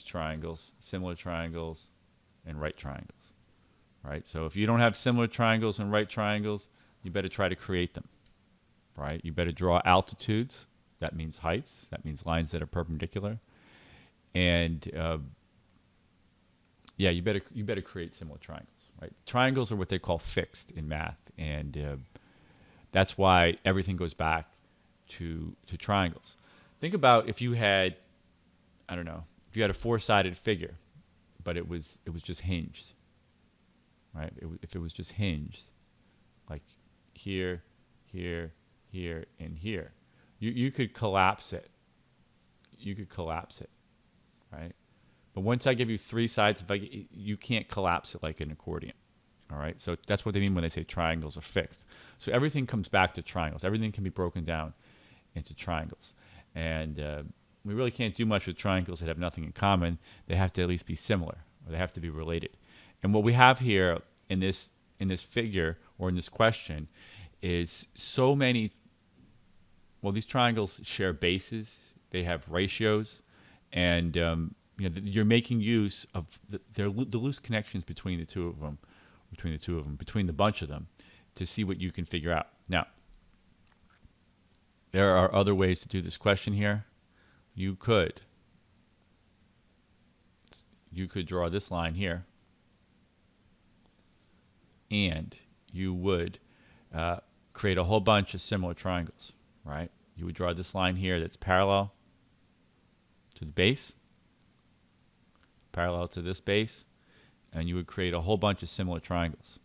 triangles, similar triangles, and right triangles. Right? So if you don't have similar triangles and right triangles, you better try to create them. Right? You better draw altitudes. That means heights. That means lines that are perpendicular. And yeah, you better create similar triangles. Right? Triangles are what they call fixed in math, and that's why everything goes back to triangles. Think about if you had, I don't know, if you had a four-sided figure, but it was just hinged. Right? If it was just hinged, like here, here, here, and here, you could collapse it. You could collapse it, right? But once I give you three sides, you can't collapse it like an accordion. All right? So that's what they mean when they say triangles are fixed. So everything comes back to triangles. Everything can be broken down into triangles. And we really can't do much with triangles that have nothing in common. They have to at least be similar, or they have to be related. And what we have here in this figure or in this question is so many. Well, these triangles share bases. They have ratios, and you're making use of the loose connections between the bunch of them, to see what you can figure out. Now, there are other ways to do this question here. You could draw this line here, and you would create a whole bunch of similar triangles, right? You would draw this line here that's parallel to the base, parallel to this base, and you would create a whole bunch of similar triangles.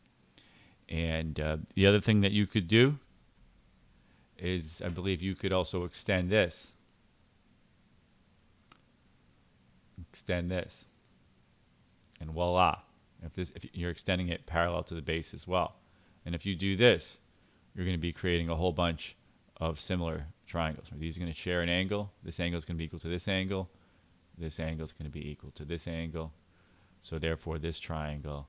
And the other thing that you could do is, I believe you could also extend this. And voila. If you're extending it parallel to the base as well. And if you do this, you're going to be creating a whole bunch of similar triangles. These are going to share an angle. This angle is going to be equal to this angle. This angle is going to be equal to this angle. So therefore, this triangle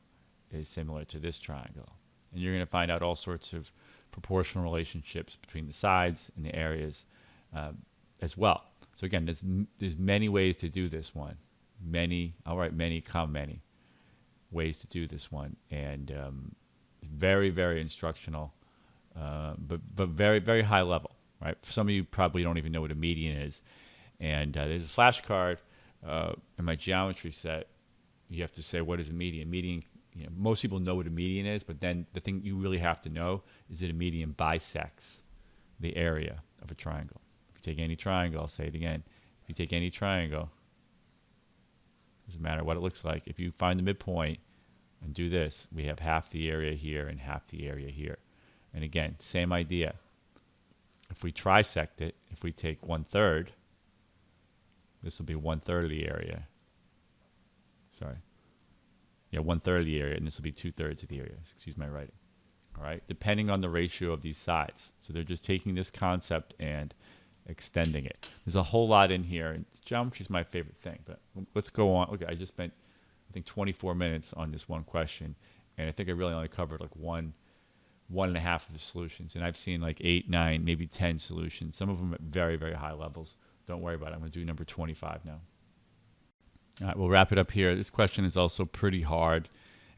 is similar to this triangle. And you're going to find out all sorts of proportional relationships between the sides and the areas as well. So again, there's many ways to do this one. I'll write many, many ways to do this one. And very, very instructional, but very, very high level, right? For some of you probably don't even know what a median is. And there's a flashcard in my geometry set. You have to say, what is a median? Median, most people know what a median is, but then the thing you really have to know is that a median bisects the area of a triangle. If you take any triangle, I'll say it again. If you take any triangle, doesn't matter what it looks like. If you find the midpoint and do this, we have half the area here and half the area here. And again, same idea. If we trisect it, if we take 1/3, this will be 1/3 of the area. Sorry. Yeah, 1/3 of the area, and this will be 2/3 of the area. Excuse my writing. All right, depending on the ratio of these sides. So they're just taking this concept and extending it. There's a whole lot in here, and geometry is my favorite thing. But let's go on. Okay, I just spent, I think, 24 minutes on this one question, and I think I really only covered like one and a half of the solutions. And I've seen like 8, 9, maybe 10 solutions. Some of them at very, very high levels. Don't worry about it. I'm going to do number 25 now. All right, we'll wrap it up here. This question is also pretty hard.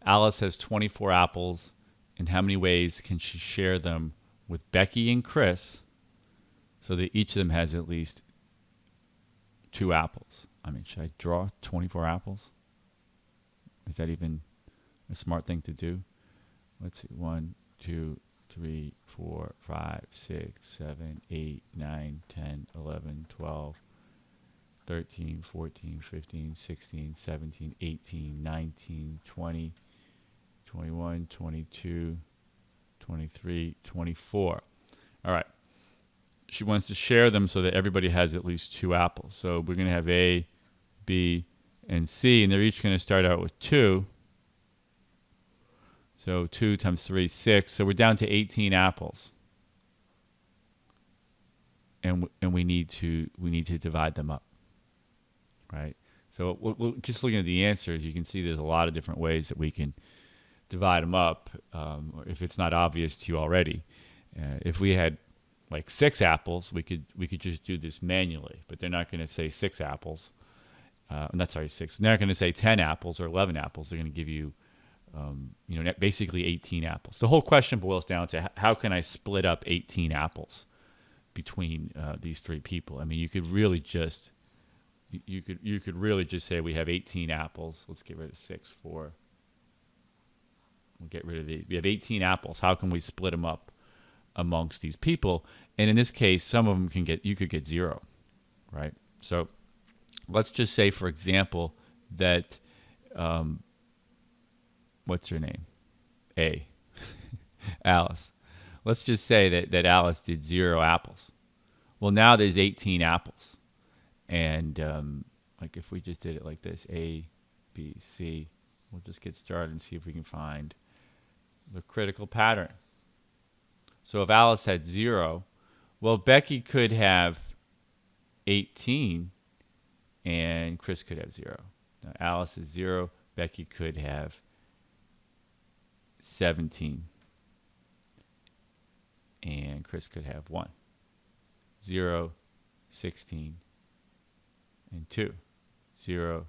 Alice has 24 apples. In how many ways can she share them with Becky and Chris so that each of them has at least 2 apples? I mean, should I draw 24 apples? Is that even a smart thing to do? Let's see. 1, 2, 3, 4, 5, 6, 7, 8, 9, 10, 11, 12, 13, 14, 15, 16, 17, 18, 19, 20, 21, 22, 23, 24. All right. She wants to share them so that everybody has at least 2 apples. So we're going to have A, B, and C, and they're each going to start out with 2. So 2 times 3, 6. So we're down to 18 apples. And we need to divide them up. Right? So we'll just looking at the answers, you can see there's a lot of different ways that we can divide them up, if it's not obvious to you already. If we had like 6 apples, we could just do this manually, but they're not going to say 6 apples. That's sorry, 6. They're not going to say 10 apples or 11 apples. They're going to give you, basically 18 apples. The whole question boils down to how can I split up 18 apples between these 3 people? I mean, you could really just say we have 18 apples. Let's get rid of 6, 4. We'll get rid of these. We have 18 apples. How can we split them up amongst these people? And in this case, some of them you could get 0, right? So let's just say, for example, that, what's her name? A. Alice. Let's just say that Alice did 0 apples. Well, now there's 18 apples. And like if we just did it like this, A, B, C, we'll just get started and see if we can find the critical pattern. So if Alice had 0, well, Becky could have 18 and Chris could have 0. Now, Alice is 0. Becky could have 17 and Chris could have 1. 0, 16, and 2. 0,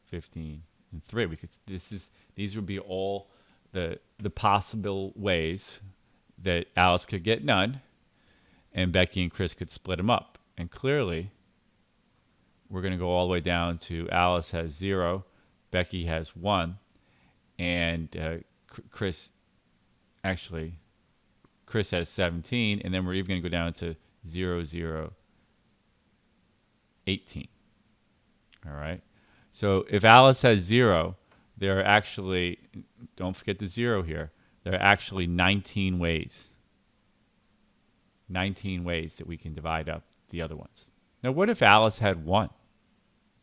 15, and 3. These would be all the possible ways that Alice could get none, and Becky and Chris could split them up. And clearly, we're going to go all the way down to Alice has 0, Becky has 1, and Chris has 17, and then we're even going to go down to 0, 0, 18. All right. So if Alice has 0, there are actually, don't forget the 0 here, there are actually 19 ways. 19 ways that we can divide up the other ones. Now, what if Alice had 1?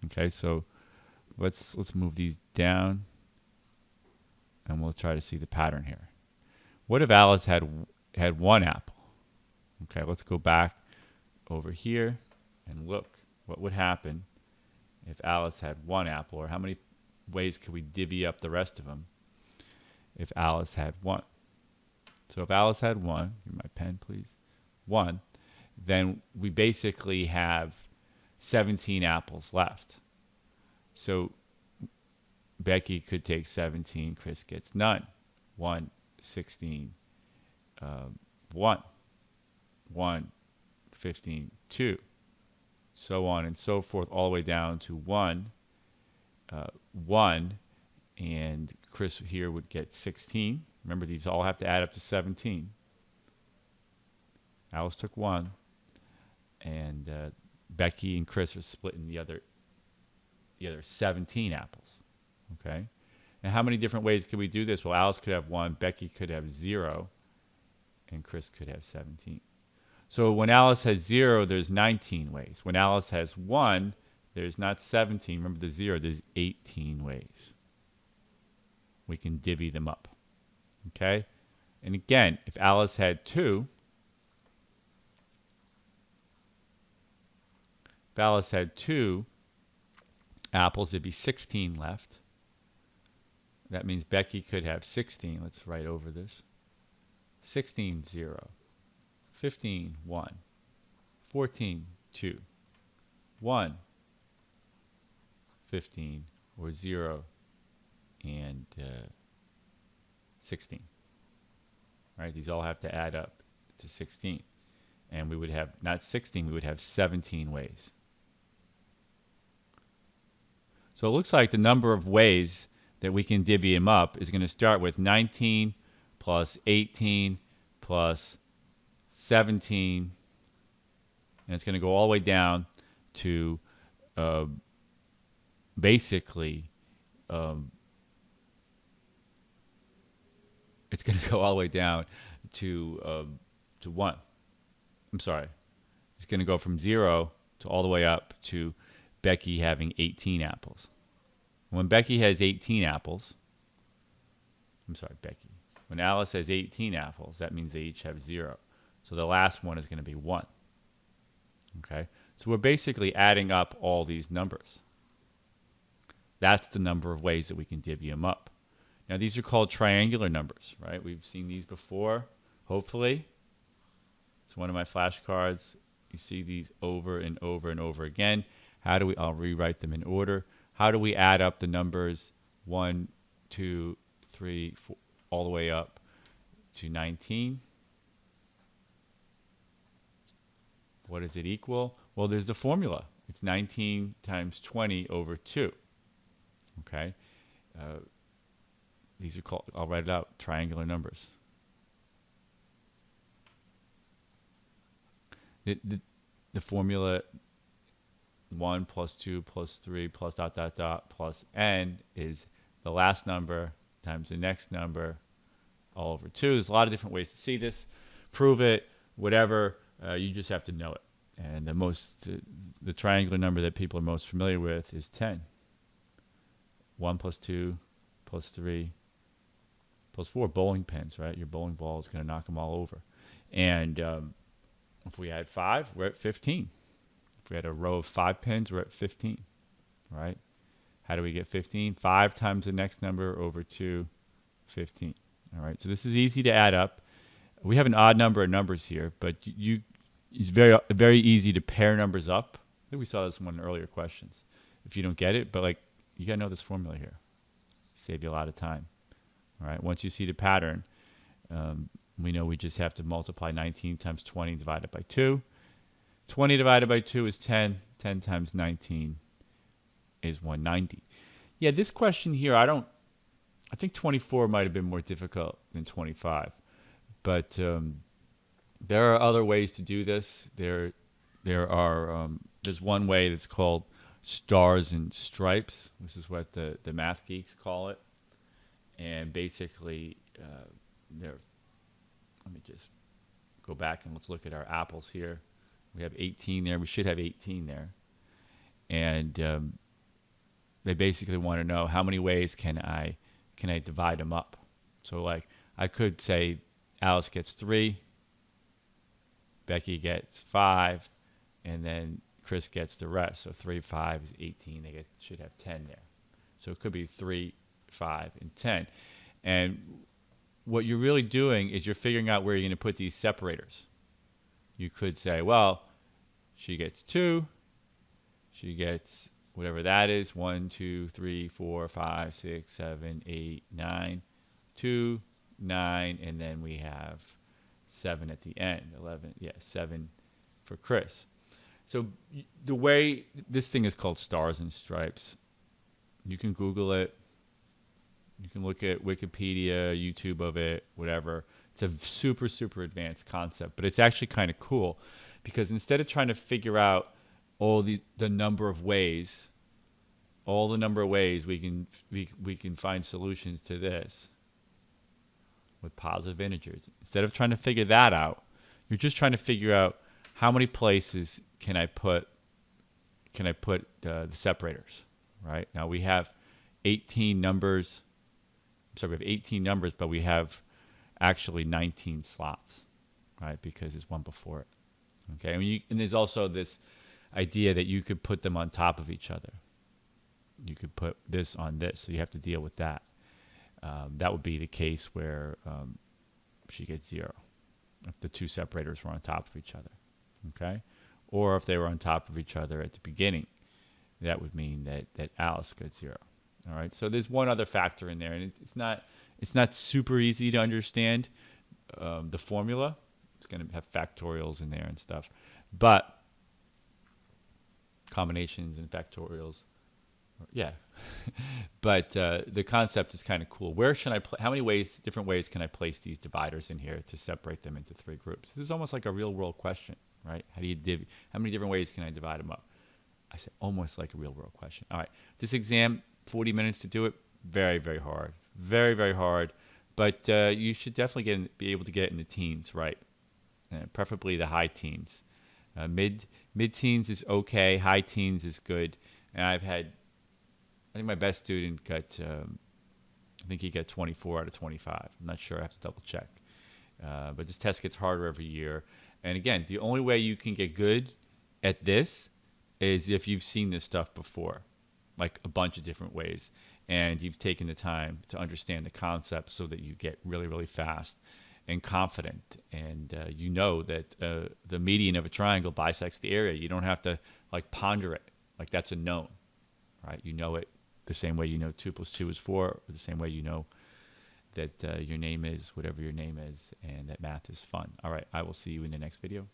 Okay, so let's move these down, and we'll try to see the pattern here. What if Alice had had one apple. Okay, let's go back over here and look what would happen if Alice had one apple, or how many ways could we divvy up the rest of them if Alice had one. So if Alice had one, give me my pen please, one, then we basically have 17 apples left. So Becky could take 17, Chris gets none. 1, 16, 1, 1, 15, 2, so on and so forth, all the way down to 1, 1, and Chris here would get 16. Remember, these all have to add up to 17. Alice took 1, and Becky and Chris are splitting the other 17 apples. Okay? And how many different ways could we do this? Well, Alice could have 1, Becky could have 0, and Chris could have 17. So when Alice has 0, there's 19 ways. When Alice has 1, there's not 17. Remember the 0, there's 18 ways. We can divvy them up. Okay? And again, if Alice had 2, apples, there'd be 16 left. That means Becky could have 16. Let's write over this. 16, 0. 15, 1. 14, 2. 1, 15, or 0, and 16. All right, these all have to add up to 16. And we would have, not 16, we would have 17 ways. So it looks like the number of ways that we can divvy them up is going to start with 19 plus 18 plus 17, and it's going to go all the way down to basically it's going to go all the way down to 1. I'm sorry. It's going to go from 0 to all the way up to Becky having 18 apples. When Becky has 18 apples, I'm sorry, Becky. When Alice has 18 apples, that means they each have 0. So the last one is going to be 1. Okay? So we're basically adding up all these numbers. That's the number of ways that we can divvy them up. Now, these are called triangular numbers, right? We've seen these before, hopefully. It's one of my flashcards. You see these over and over and over again. How do we, I'll rewrite them in order. How do we add up the numbers 1, 2, 3, 4, all the way up to 19? What does it equal? Well, there's the formula. It's 19 times 20 over 2. Okay? These are called, I'll write it out, triangular numbers. The formula 1 plus 2 plus 3 plus ... plus n is the last number times the next number all over 2. There's a lot of different ways to see this. Prove it, whatever. You just have to know it. And the triangular number that people are most familiar with is 10. 1 plus 2 plus 3 plus 4. Bowling pins, right? Your bowling ball is going to knock them all over. And if we had 5, we're at 15. If we had a row of 5 pins, we're at 15, right? How do we get 15? 5 times the next number over 2, 15. All right, so this is easy to add up. We have an odd number of numbers here, but it's very easy to pair numbers up. I think we saw this in one of the earlier questions. If you don't get it, but you got to know this formula here. Save you a lot of time. All right, once you see the pattern, we know we just have to multiply 19 times 20 divided by 2. 20 divided by 2 is 10. 10 times 19 is 190. Yeah, this question here, I think 24 might have been more difficult than 25. But there are other ways to do this. There's one way that's called stars and stripes. This is what the math geeks call it. And basically, let me just go back and let's look at our apples here. We have 18 there. We should have 18 there. And they basically want to know how many ways can I divide them up. So I could say Alice gets 3, Becky gets 5, and then Chris gets the rest. So 3, 5 is 18. They should have 10 there. So it could be 3, 5, and 10. And what you're really doing is you're figuring out where you're going to put these separators. You could say, well, she gets 2. She gets whatever that is, 1, 2, 3, 4, 5, 6, 7, 8, 9, 2, 9, and then we have 7 at the end. 11, 7 for Chris. So the way this thing is called Stars and Stripes. You can Google it. You can look at Wikipedia, YouTube of it, whatever. It's a super, super advanced concept, but it's actually kind of cool because instead of trying to figure out all the number of ways, we can find solutions to this with positive integers. Instead of trying to figure that out, you're just trying to figure out how many places can I put the separators, right? Now we have 18 numbers. So we have 18 numbers, but we have actually 19 slots, right? Because there's one before it. Okay, and there's also this idea that you could put them on top of each other. You could put this on this, so you have to deal with that. That would be the case where she gets 0 if the two separators were on top of each other. Okay, or if they were on top of each other at the beginning, that would mean that Alice gets 0. All right, so there's one other factor in there, and it's not super easy to understand the formula. It's going to have factorials in there and stuff, but combinations and factorials, yeah. But the concept is kind of cool. Where should I how many different ways can I place these dividers in here to separate them into 3 groups? This is almost like a real world question, right? How many different ways can I divide them up? I said almost like a real world question. All right, this exam, 40 minutes to do it. Very, very hard. Very, very hard. But you should definitely be able to get it in the teens, right? Preferably the high teens. Mid-teens is okay. High teens is good. And I think my best student got, I think he got 24 out of 25. I'm not sure. I have to double check. But this test gets harder every year. And again, the only way you can get good at this is if you've seen this stuff before, like a bunch of different ways, and you've taken the time to understand the concept so that you get really, really fast and confident, and you know that the median of a triangle bisects the area. You don't have to like ponder it, like that's a known, right? You know it the same way you know 2 + 2 is 4, or the same way you know that your name is whatever your name is, and that math is fun. All right, I will see you in the next video.